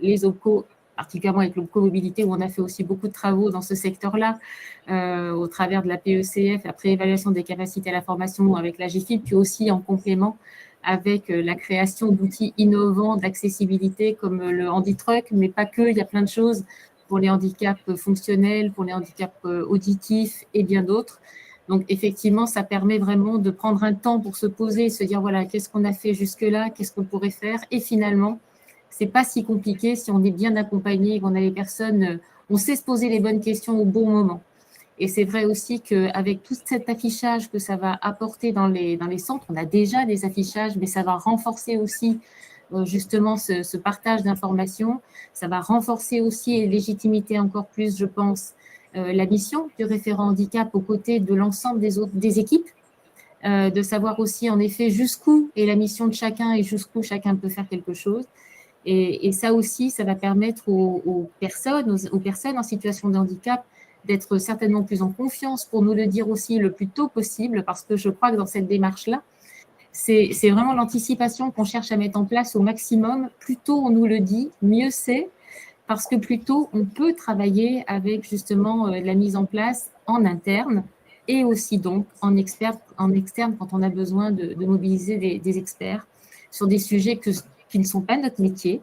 les OPCO, particulièrement avec l'OPCO Mobilité, où on a fait aussi beaucoup de travaux dans ce secteur-là, au travers de la PECF, la préévaluation des capacités à la formation avec la GFIP, puis aussi en complément avec la création d'outils innovants d'accessibilité comme le HandiTruck, mais pas que, il y a plein de choses pour les handicaps fonctionnels, pour les handicaps auditifs et bien d'autres. Donc, effectivement, ça permet vraiment de prendre un temps pour se poser et se dire, voilà, qu'est-ce qu'on a fait jusque-là, qu'est-ce qu'on pourrait faire. Et finalement, ce n'est pas si compliqué si on est bien accompagné, qu'on a les personnes, on sait se poser les bonnes questions au bon moment. Et c'est vrai aussi qu'avec tout cet affichage que ça va apporter dans les centres, on a déjà des affichages, mais ça va renforcer aussi justement ce partage d'informations. Ça va renforcer aussi et légitimiser encore plus, je pense, la mission du référent handicap aux côtés de l'ensemble des équipes, de savoir aussi en effet jusqu'où est la mission de chacun et jusqu'où chacun peut faire quelque chose. Et ça aussi, ça va permettre aux personnes en situation de handicap d'être certainement plus en confiance pour nous le dire aussi le plus tôt possible, parce que je crois que dans cette démarche-là, c'est vraiment l'anticipation qu'on cherche à mettre en place au maximum. Plus tôt on nous le dit, mieux c'est, parce que plus tôt on peut travailler avec justement la mise en place en interne et aussi donc en externe quand on a besoin de mobiliser des experts sur des sujets qui ne sont pas notre métier.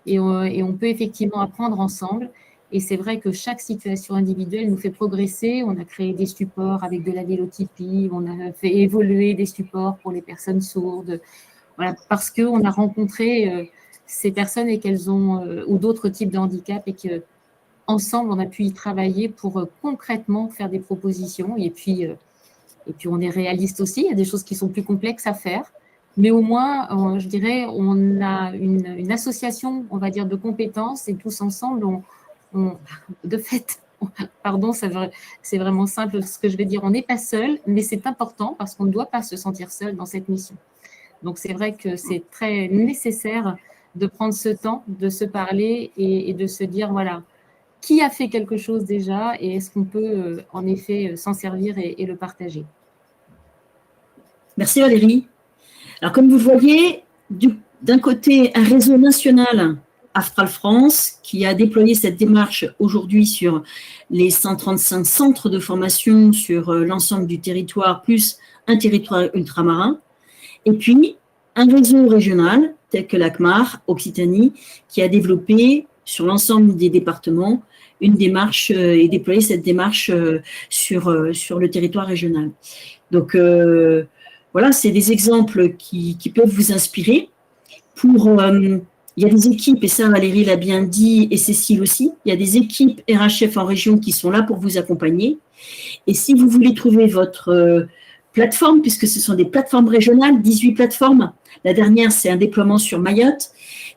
Et on peut effectivement apprendre ensemble. Et c'est vrai que chaque situation individuelle nous fait progresser. On a créé des supports avec de la vélotypie, on a fait évoluer des supports pour les personnes sourdes, voilà, parce qu'on a rencontré ces personnes et qu'elles ont, ou d'autres types de handicap, et qu'ensemble, on a pu y travailler pour concrètement faire des propositions. Et puis, on est réaliste aussi, il y a des choses qui sont plus complexes à faire. Mais au moins, je dirais, on a une association, on va dire, de compétences, et tous ensemble, de fait, pardon, c'est vraiment simple ce que je vais dire, on n'est pas seul, mais c'est important parce qu'on ne doit pas se sentir seul dans cette mission. Donc, c'est vrai que c'est très nécessaire de prendre ce temps, de se parler et de se dire, voilà, qui a fait quelque chose déjà et est-ce qu'on peut en effet s'en servir et le partager. Merci Valérie. Alors, comme vous le voyez, d'un côté, un réseau national, Aftral France, qui a déployé cette démarche aujourd'hui sur les 135 centres de formation sur l'ensemble du territoire, plus un territoire ultramarin. Et puis, un réseau régional tel que l'ACMAR, Occitanie, qui a développé sur l'ensemble des départements une démarche et déployé cette démarche sur le territoire régional. Donc, voilà, c'est des exemples qui peuvent vous inspirer. Il y a des équipes, et ça Valérie l'a bien dit, et Cécile aussi, il y a des équipes RHF en région qui sont là pour vous accompagner. Et si vous voulez trouver votre plateforme, puisque ce sont des plateformes régionales, 18 plateformes, la dernière c'est un déploiement sur Mayotte,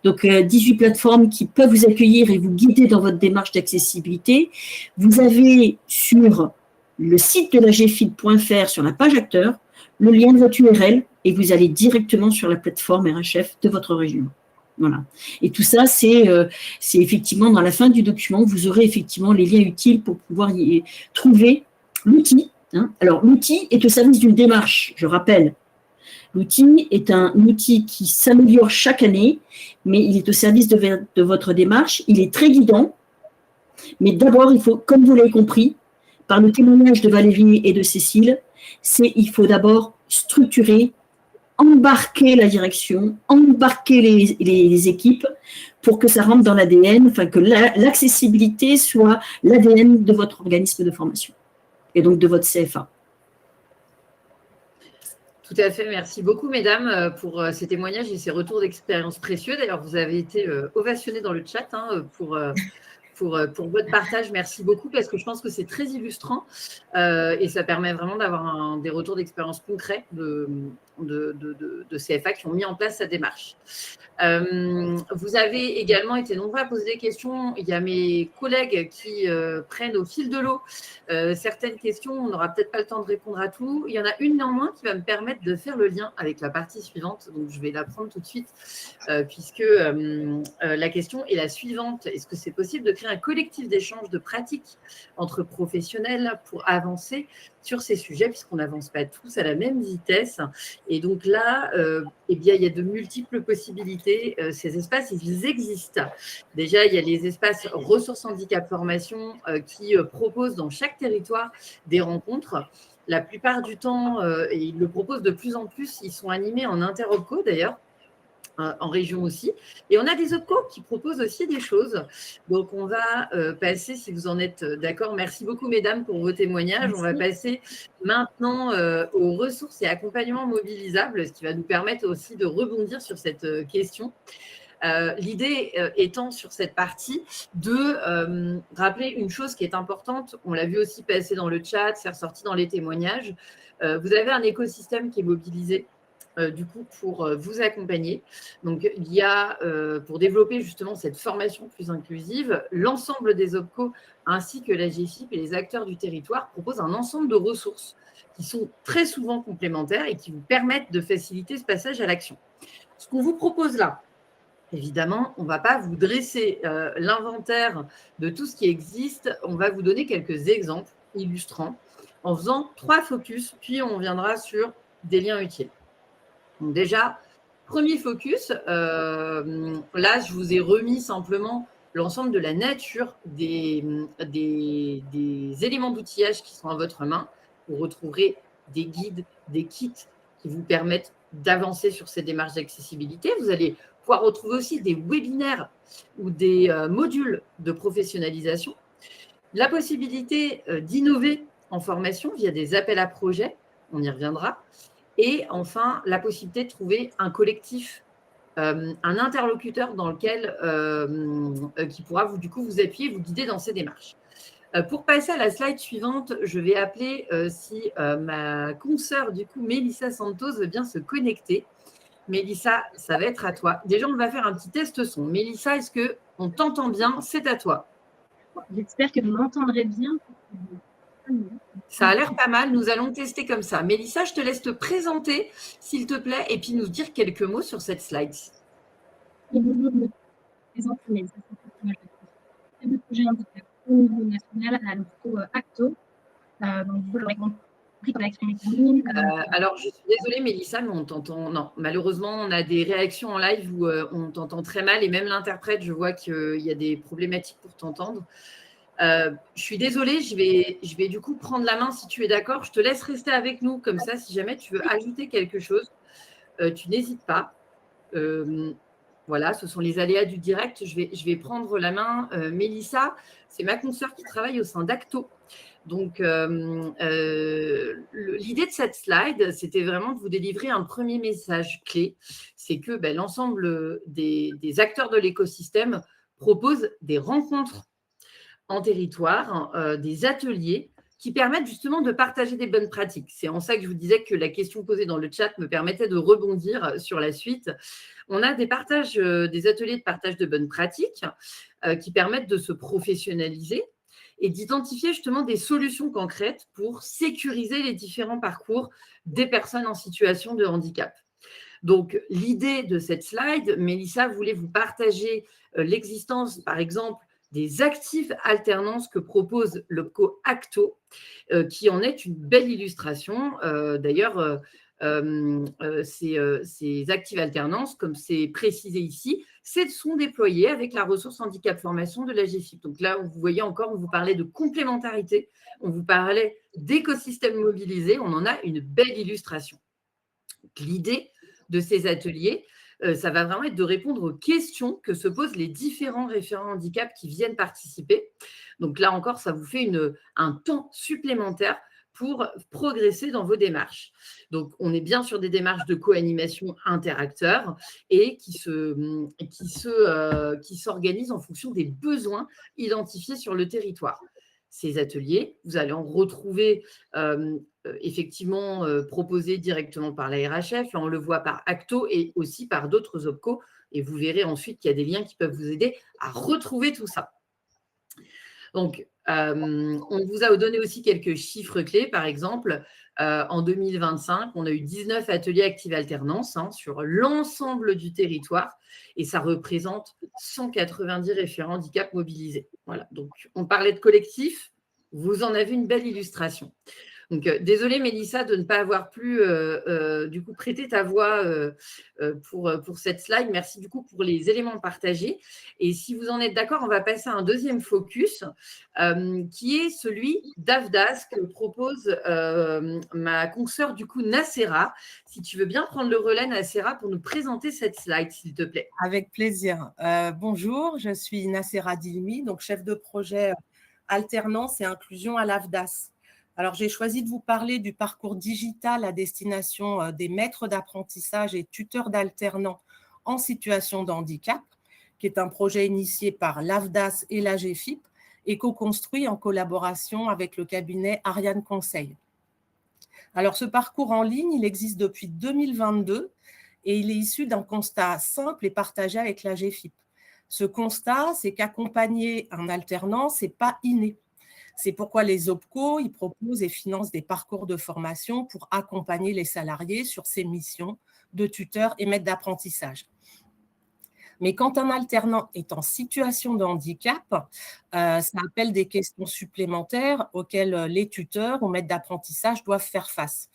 donc 18 plateformes qui peuvent vous accueillir et vous guider dans votre démarche d'accessibilité. Vous avez sur le site de la GFID.fr, sur la page acteur, le lien de votre URL et vous allez directement sur la plateforme RHF de votre région. Voilà. Et tout ça, c'est effectivement dans la fin du document, vous aurez effectivement les liens utiles pour pouvoir y trouver l'outil. Hein. Alors, l'outil est au service d'une démarche, je rappelle. L'outil est un outil qui s'améliore chaque année, mais il est au service de votre démarche. Il est très guidant, mais d'abord, il faut, comme vous l'avez compris, par le témoignage de Valérie et de Cécile, il faut d'abord structurer, embarquer la direction, embarquer les équipes pour que ça rentre dans l'ADN, enfin que l'accessibilité soit l'ADN de votre organisme de formation et donc de votre CFA. Tout à fait, merci beaucoup mesdames pour ces témoignages et ces retours d'expérience précieux. D'ailleurs, vous avez été ovationnés dans le chat pour votre partage. Merci beaucoup parce que je pense que c'est très illustrant et ça permet vraiment d'avoir des retours d'expérience concrets de CFA qui ont mis en place sa démarche. Vous avez également été nombreux à poser des questions. Il y a mes collègues qui prennent au fil de l'eau certaines questions. On n'aura peut-être pas le temps de répondre à tout. Il y en a une néanmoins qui va me permettre de faire le lien avec la partie suivante. Donc, je vais la prendre tout de suite puisque la question est la suivante. Est-ce que c'est possible de créer un collectif d'échange de pratiques entre professionnels pour avancer sur ces sujets puisqu'on n'avance pas tous à la même vitesse? Et donc là, eh bien, il y a de multiples possibilités. Ces espaces, ils existent. Déjà, il y a les espaces ressources handicap formation qui proposent dans chaque territoire des rencontres. La plupart du temps, et ils le proposent de plus en plus, ils sont animés en interopco d'ailleurs, en région aussi. Et on a des OPCO qui proposent aussi des choses. Donc, on va passer, si vous en êtes d'accord, merci beaucoup, mesdames, pour vos témoignages. Merci. On va passer maintenant aux ressources et accompagnements mobilisables, ce qui va nous permettre aussi de rebondir sur cette question. L'idée étant sur cette partie de rappeler une chose qui est importante, on l'a vu aussi passer dans le chat, c'est ressorti dans les témoignages, vous avez un écosystème qui est mobilisé du coup pour vous accompagner. Donc il y a pour développer justement cette formation plus inclusive, l'ensemble des OPCO ainsi que la GFIP et les acteurs du territoire proposent un ensemble de ressources qui sont très souvent complémentaires et qui vous permettent de faciliter ce passage à l'action. Ce qu'on vous propose là, évidemment, on ne va pas vous dresser l'inventaire de tout ce qui existe. On va vous donner quelques exemples illustrants en faisant 3 focus, puis on viendra sur des liens utiles. Donc déjà, premier focus, là, je vous ai remis simplement l'ensemble de la nature des éléments d'outillage qui sont à votre main. Vous retrouverez des guides, des kits qui vous permettent d'avancer sur ces démarches d'accessibilité. Vous allez pouvoir retrouver aussi des webinaires ou des modules de professionnalisation. La possibilité d'innover en formation via des appels à projets, on y reviendra. Et enfin, la possibilité de trouver un collectif, un interlocuteur dans lequel, qui pourra du coup vous appuyer, vous guider dans ces démarches. Pour passer à la slide suivante, je vais appeler si ma consoeur, du coup, Mélissa Santos veut bien se connecter. Mélissa, ça va être à toi. Déjà, on va faire un petit test son. Mélissa, est-ce qu'on t'entend bien? C'est à toi. J'espère que vous m'entendrez bien. Ça a l'air pas mal. Nous allons tester comme ça. Mélissa, je te laisse te présenter, s'il te plaît, et puis nous dire quelques mots sur cette slide. Le projet handicap au niveau national à l'OPCO ACTO. Donc, vous l'aurez compris, on a exprimé alors, je suis désolée, Mélissa, mais on t'entend. Non, malheureusement, on a des réactions en live où on t'entend très mal et même l'interprète, je vois qu'il y a des problématiques pour t'entendre. Je suis désolée, je vais du coup prendre la main si tu es d'accord. Je te laisse rester avec nous comme ça si jamais tu veux ajouter quelque chose. tu n'hésites pas. Voilà, ce sont les aléas du direct. Je vais prendre la main. Mélissa, c'est ma consoeur qui travaille au sein d'Acto. Donc, l'idée de cette slide, c'était vraiment de vous délivrer un premier message clé. C'est que l'ensemble des acteurs de l'écosystème proposent des rencontres en territoire, des ateliers qui permettent justement de partager des bonnes pratiques. C'est en ça que je vous disais que la question posée dans le chat me permettait de rebondir sur la suite. On a des ateliers de partage de bonnes pratiques qui permettent de se professionnaliser et d'identifier justement des solutions concrètes pour sécuriser les différents parcours des personnes en situation de handicap. Donc, l'idée de cette slide, Mélissa voulait vous partager l'existence, par exemple, des actives alternances que propose l'OPCO Acto, qui en est une belle illustration. D'ailleurs, ces actives alternances, comme c'est précisé ici, sont déployées avec la ressource handicap formation de l'AGEFIP. Donc là, vous voyez encore, on vous parlait de complémentarité, on vous parlait d'écosystème mobilisé, on en a une belle illustration. L'idée de ces ateliers, ça va vraiment être de répondre aux questions que se posent les différents référents handicap qui viennent participer. Donc là encore, ça vous fait un temps supplémentaire pour progresser dans vos démarches. Donc, on est bien sur des démarches de co-animation interacteurs et qui s'organisent en fonction des besoins identifiés sur le territoire. Ces ateliers, vous allez en retrouver effectivement proposés directement par la RHF. Là, on le voit par Acto et aussi par d'autres OPCO. Et vous verrez ensuite qu'il y a des liens qui peuvent vous aider à retrouver tout ça. Donc, on vous a donné aussi quelques chiffres clés. Par exemple, en 2025, on a eu 19 ateliers active alternance sur l'ensemble du territoire et ça représente 190 référents handicap mobilisés. Voilà, donc on parlait de collectif, vous en avez une belle illustration. Donc, désolée Mélissa de ne pas avoir pu du coup prêter ta voix pour cette slide. Merci du coup pour les éléments partagés. Et si vous en êtes d'accord, on va passer à un deuxième focus qui est celui d'AFDAS que propose ma consoeur du coup Nacera. Si tu veux bien prendre le relais Nacera pour nous présenter cette slide, s'il te plaît. Avec plaisir. Bonjour, je suis Nacera Dilmi, donc chef de projet alternance et inclusion à l'AFDAS. Alors, j'ai choisi de vous parler du parcours digital à destination des maîtres d'apprentissage et tuteurs d'alternants en situation de handicap, qui est un projet initié par l'AFDAS et l'AGEFIP et co-construit en collaboration avec le cabinet Ariane Conseil. Alors, ce parcours en ligne, il existe depuis 2022 et il est issu d'un constat simple et partagé avec l'AGEFIP. Ce constat, c'est qu'accompagner un alternant, ce n'est pas inné. C'est pourquoi les OPCO, ils proposent et financent des parcours de formation pour accompagner les salariés sur ces missions de tuteur et maître d'apprentissage. Mais quand un alternant est en situation de handicap, ça appelle des questions supplémentaires auxquelles les tuteurs ou maîtres d'apprentissage doivent faire face.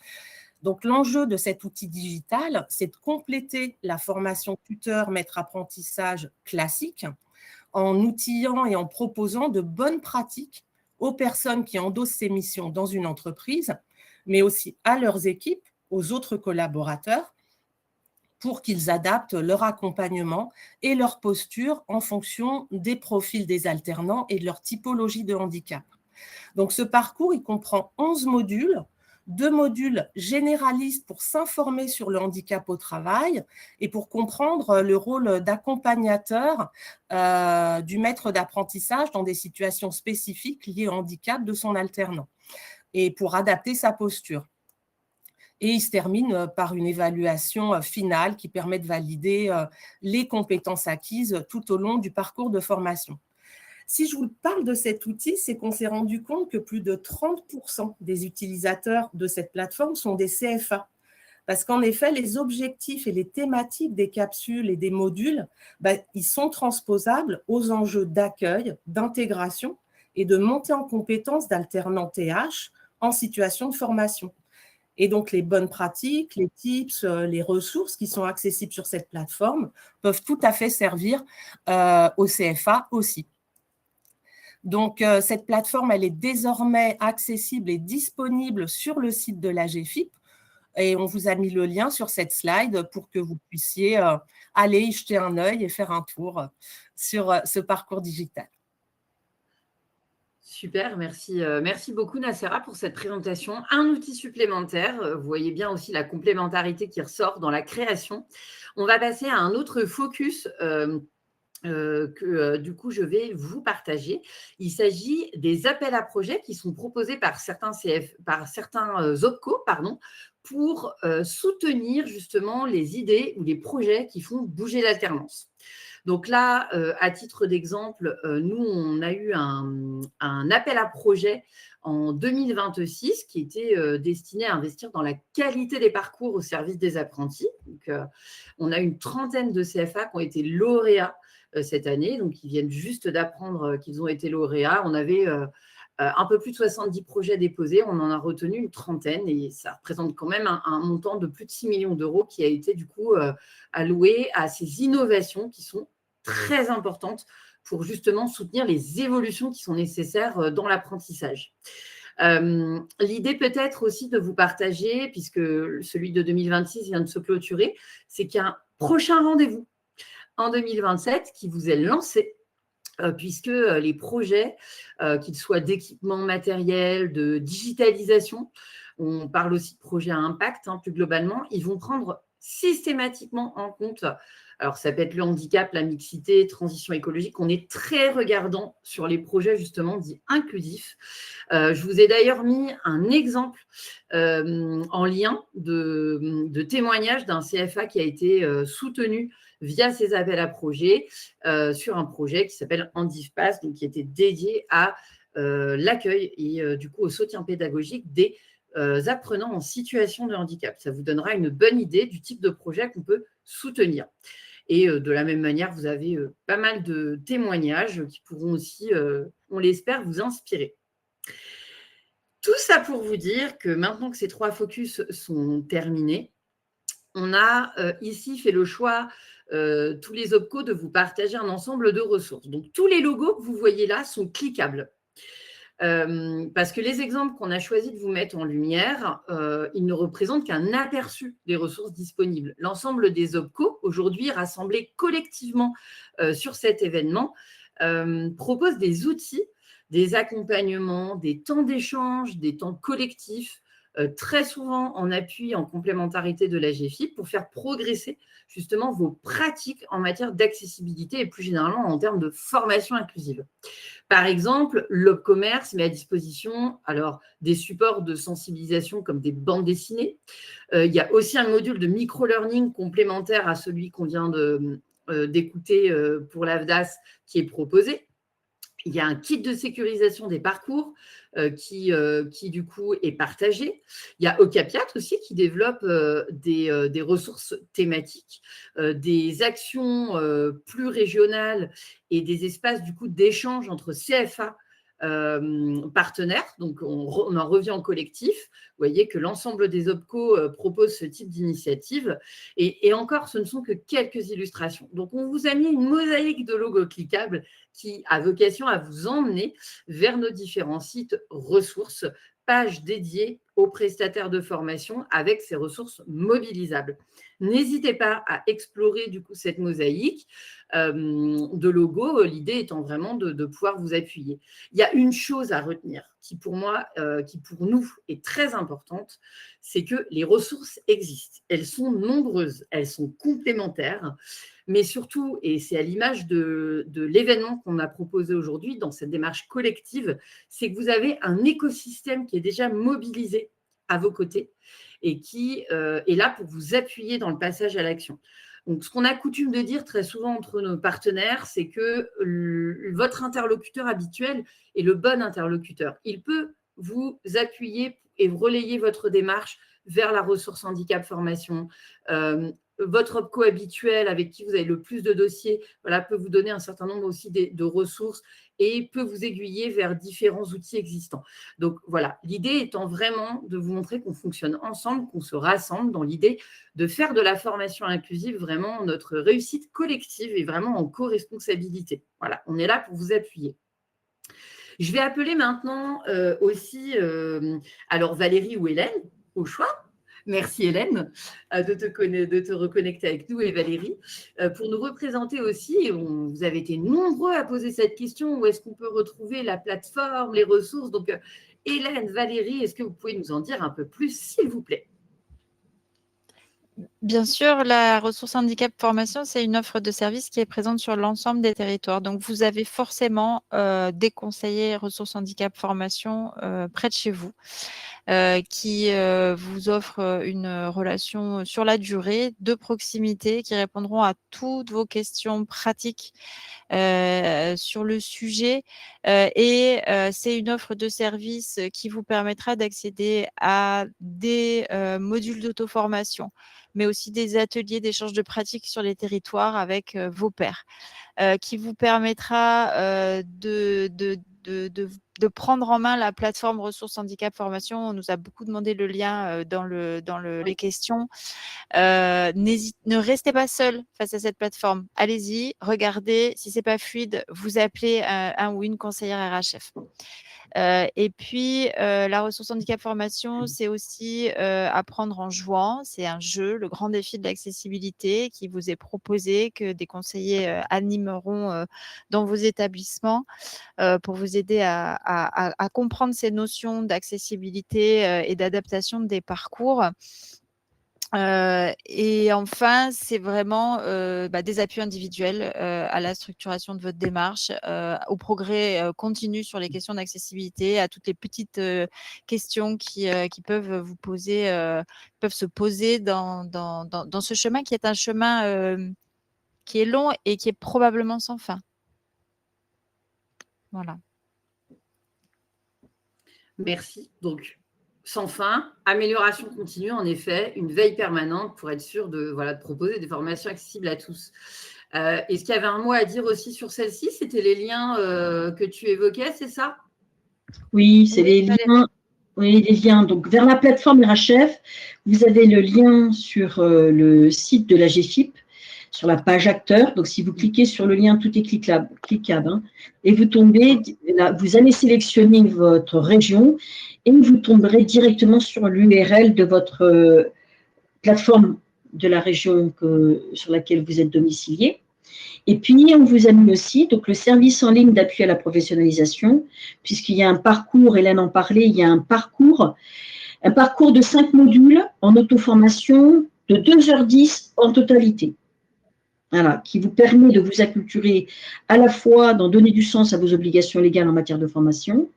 Donc, l'enjeu de cet outil digital, c'est de compléter la formation tuteur-maître apprentissage classique en outillant et en proposant de bonnes pratiques aux personnes qui endossent ces missions dans une entreprise, mais aussi à leurs équipes, aux autres collaborateurs, pour qu'ils adaptent leur accompagnement et leur posture en fonction des profils des alternants et de leur typologie de handicap. Donc, ce parcours, il comprend 11 modules, 2 modules généralistes pour s'informer sur le handicap au travail et pour comprendre le rôle d'accompagnateur du maître d'apprentissage dans des situations spécifiques liées au handicap de son alternant et pour adapter sa posture. Et il se termine par une évaluation finale qui permet de valider les compétences acquises tout au long du parcours de formation. Si je vous parle de cet outil, c'est qu'on s'est rendu compte que plus de 30% des utilisateurs de cette plateforme sont des CFA. Parce qu'en effet, les objectifs et les thématiques des capsules et des modules, ils sont transposables aux enjeux d'accueil, d'intégration et de montée en compétences d'alternants TH en situation de formation. Et donc, les bonnes pratiques, les tips, les ressources qui sont accessibles sur cette plateforme peuvent tout à fait servir au CFA aussi. Donc, cette plateforme, elle est désormais accessible et disponible sur le site de l'AGEFIP Et on vous a mis le lien sur cette slide pour que vous puissiez aller y jeter un œil et faire un tour sur ce parcours digital. Super, merci beaucoup Nacera pour cette présentation. Un outil supplémentaire, vous voyez bien aussi la complémentarité qui ressort dans la création. On va passer à un autre focus que du coup je vais vous partager. Il s'agit des appels à projets qui sont proposés par certains OPCO pour soutenir justement les idées ou les projets qui font bouger l'alternance. Donc là, à titre d'exemple, nous, on a eu un appel à projet en 2026 qui était destiné à investir dans la qualité des parcours au service des apprentis. Donc, on a une trentaine de CFA qui ont été lauréats cette année. Donc, ils viennent juste d'apprendre qu'ils ont été lauréats. On avait un peu plus de 70 projets déposés. On en a retenu une trentaine et ça représente quand même un montant de plus de 6 millions d'euros qui a été du coup alloué à ces innovations qui sont très importantes pour justement soutenir les évolutions qui sont nécessaires dans l'apprentissage. L'idée peut-être aussi de vous partager, puisque celui de 2026 vient de se clôturer, c'est qu'il y a un prochain rendez-vous en 2027 qui vous est lancé, puisque les projets, qu'ils soient d'équipement matériel, de digitalisation, on parle aussi de projets à impact, plus globalement, ils vont prendre systématiquement en compte, alors ça peut être le handicap, la mixité, transition écologique, on est très regardant sur les projets justement dits inclusifs. Je vous ai d'ailleurs mis un exemple en lien de témoignage d'un CFA qui a été soutenu via ces appels à projets sur un projet qui s'appelle Handifpass, donc qui était dédié à l'accueil et du coup au soutien pédagogique des apprenants en situation de handicap. Ça vous donnera une bonne idée du type de projet qu'on peut soutenir. Et de la même manière, vous avez pas mal de témoignages qui pourront aussi, on l'espère, vous inspirer. Tout ça pour vous dire que maintenant que ces 3 focus sont terminés, on a ici fait le choix, tous les OPCO, de vous partager un ensemble de ressources. Donc, tous les logos que vous voyez là sont cliquables. Parce que les exemples qu'on a choisi de vous mettre en lumière, ils ne représentent qu'un aperçu des ressources disponibles. L'ensemble des OPCO, aujourd'hui rassemblés collectivement sur cet événement, proposent des outils, des accompagnements, des temps d'échange, des temps collectifs, très souvent en appui, en complémentarité de la GFIP, pour faire progresser justement vos pratiques en matière d'accessibilité et plus généralement en termes de formation inclusive. Par exemple, l'OPCommerce met à disposition des supports de sensibilisation comme des bandes dessinées. Il y a aussi un module de micro-learning complémentaire à celui qu'on vient d'écouter pour l'AFDAS qui est proposé. Il y a un kit de sécurisation des parcours qui, du coup, est partagé. Il y a Ocapiat aussi qui développe des ressources thématiques, des actions plus régionales et des espaces, du coup, d'échange entre CFA partenaires. Donc, on en revient en collectif. Vous voyez que l'ensemble des OPCO proposent ce type d'initiative. Et encore, ce ne sont que quelques illustrations. Donc, on vous a mis une mosaïque de logos cliquables qui a vocation à vous emmener vers nos différents sites ressources, pages dédiées aux prestataires de formation avec ces ressources mobilisables. N'hésitez pas à explorer du coup cette mosaïque de logos, l'idée étant vraiment de pouvoir vous appuyer. Il y a une chose à retenir qui pour moi, qui pour nous est très importante, c'est que les ressources existent. Elles sont nombreuses, elles sont complémentaires, mais surtout, et c'est à l'image de l'événement qu'on a proposé aujourd'hui dans cette démarche collective, c'est que vous avez un écosystème qui est déjà mobilisé à vos côtés et qui est là pour vous appuyer dans le passage à l'action. Donc, ce qu'on a coutume de dire très souvent entre nos partenaires, c'est que votre interlocuteur habituel est le bon interlocuteur. Il peut vous appuyer et relayer votre démarche vers la ressource handicap formation. Votre OPCO habituel avec qui vous avez le plus de dossiers, peut vous donner un certain nombre aussi de ressources et peut vous aiguiller vers différents outils existants. Donc voilà, l'idée étant vraiment de vous montrer qu'on fonctionne ensemble, qu'on se rassemble dans l'idée de faire de la formation inclusive vraiment notre réussite collective et vraiment en co-responsabilité. Voilà, on est là pour vous appuyer. Je vais appeler maintenant aussi Valérie ou Hélène, au choix, Merci Hélène de te reconnecter avec nous et Valérie. Pour nous représenter aussi, vous avez été nombreux à poser cette question, où est-ce qu'on peut retrouver la plateforme, les ressources. Donc Hélène, Valérie, est-ce que vous pouvez nous en dire un peu plus, s'il vous plaît? Bien sûr, la ressource handicap formation, c'est une offre de service qui est présente sur l'ensemble des territoires. Donc, vous avez forcément des conseillers ressources handicap formation près de chez vous qui vous offrent une relation sur la durée, de proximité, qui répondront à toutes vos questions pratiques sur le sujet. C'est une offre de service qui vous permettra d'accéder à des modules d'auto-formation, mais aussi des ateliers d'échange de pratiques sur les territoires avec vos pairs, qui vous permettra de prendre en main la plateforme ressources handicap formation. On nous a beaucoup demandé le lien dans les questions. Ne restez pas seul face à cette plateforme. Allez-y, regardez. Si c'est pas fluide, vous appelez un ou une conseillère RHF. Et puis, la ressource handicap formation, c'est aussi apprendre en jouant. C'est un jeu, le grand défi de l'accessibilité qui vous est proposé, que des conseillers animeront dans vos établissements pour vous aider à comprendre ces notions d'accessibilité et d'adaptation des parcours. Et enfin, c'est vraiment des appuis individuels à la structuration de votre démarche, au progrès continu sur les questions d'accessibilité, à toutes les petites questions qui peuvent vous poser, peuvent se poser dans ce chemin qui est un chemin qui est long et qui est probablement sans fin. Voilà. Merci. Donc, sans fin, amélioration continue, en effet, une veille permanente pour être sûr de proposer des formations accessibles à tous. Est-ce qu'il y avait un mot à dire aussi sur celle-ci? C'était les liens que tu évoquais, c'est ça? Oui, c'est les liens. Oui, les liens. Donc, vers la plateforme RHF, vous avez le lien sur le site de la GFIP, sur la page acteur. Donc, si vous cliquez sur le lien, tout est cliquable hein, et vous tombez, là, vous allez sélectionner votre région et vous tomberez directement sur l'URL de votre plateforme de la région sur laquelle vous êtes domicilié. Et puis, on vous a mis aussi donc, le service en ligne d'appui à la professionnalisation, puisqu'il y a un parcours, Hélène en parlait, il y a un parcours de 5 modules en auto-formation de 2h10 en totalité. Voilà, qui vous permet de vous acculturer à la fois d'en donner du sens à vos obligations légales en matière de formation,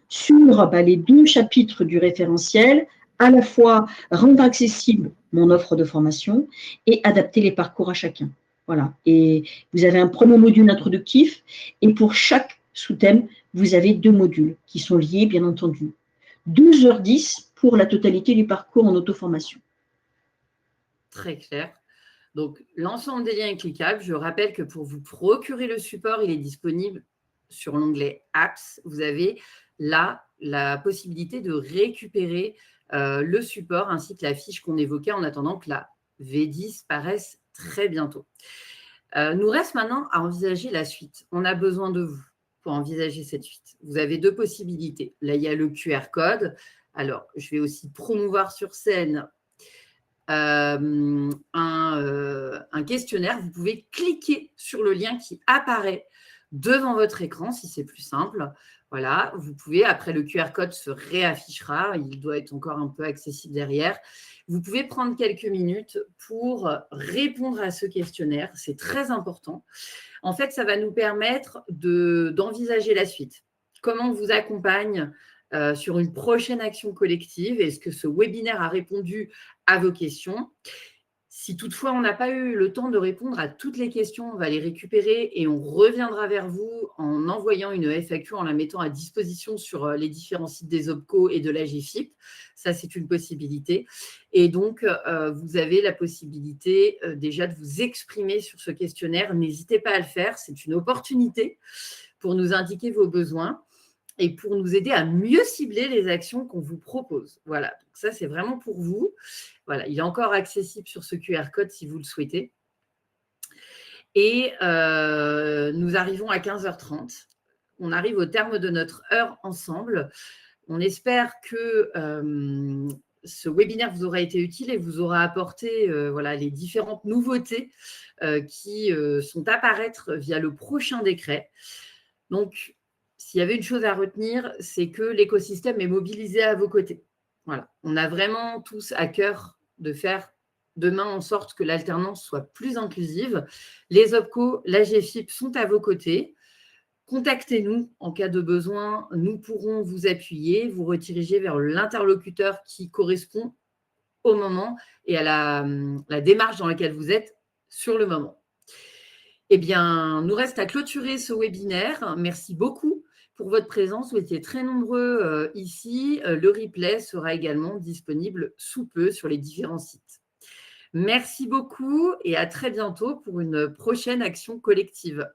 sur les 2 chapitres du référentiel, à la fois rendre accessible mon offre de formation et adapter les parcours à chacun. Voilà. Et vous avez un premier module introductif et pour chaque sous-thème, vous avez 2 modules qui sont liés, bien entendu. 12h10 pour la totalité du parcours en auto-formation. Très clair. Donc, l'ensemble des liens est cliquable. Je rappelle que pour vous procurer le support, il est disponible sur l'onglet Apps. Vous avez là la possibilité de récupérer le support ainsi que la fiche qu'on évoquait en attendant que la V10 paraisse très bientôt. Nous reste maintenant à envisager la suite. On a besoin de vous pour envisager cette suite. Vous avez 2 possibilités. Là, il y a le QR code. Alors, je vais aussi promouvoir sur scène un questionnaire. Vous pouvez cliquer sur le lien qui apparaît devant votre écran si c'est plus simple. Voilà, vous pouvez, après le QR code se réaffichera, il doit être encore un peu accessible derrière. Vous pouvez prendre quelques minutes pour répondre à ce questionnaire, c'est très important. En fait, ça va nous permettre d'envisager la suite. Comment on vous accompagne sur une prochaine action collective? Est-ce que ce webinaire a répondu à vos questions? Si toutefois on n'a pas eu le temps de répondre à toutes les questions, on va les récupérer et on reviendra vers vous en envoyant une FAQ, en la mettant à disposition sur les différents sites des OPCO et de la GFIP. Ça, c'est une possibilité. Et donc, vous avez la possibilité déjà de vous exprimer sur ce questionnaire. N'hésitez pas à le faire, c'est une opportunité pour nous indiquer vos besoins et pour nous aider à mieux cibler les actions qu'on vous propose. Voilà, donc ça, c'est vraiment pour vous. Voilà, il est encore accessible sur ce QR code si vous le souhaitez. Et nous arrivons à 15h30. On arrive au terme de notre heure ensemble. On espère que ce webinaire vous aura été utile et vous aura apporté voilà, les différentes nouveautés qui sont à paraître via le prochain décret. Donc, s'il y avait une chose à retenir, c'est que l'écosystème est mobilisé à vos côtés. Voilà. On a vraiment tous à cœur de faire demain en sorte que l'alternance soit plus inclusive. Les OPCO, la GFIP sont à vos côtés. Contactez-nous en cas de besoin. Nous pourrons vous appuyer, vous rediriger vers l'interlocuteur qui correspond au moment et à la démarche dans laquelle vous êtes sur le moment. Eh bien, nous reste à clôturer ce webinaire. Merci beaucoup pour votre présence. Vous étiez très nombreux ici. Le replay sera également disponible sous peu sur les différents sites. Merci beaucoup et à très bientôt pour une prochaine action collective.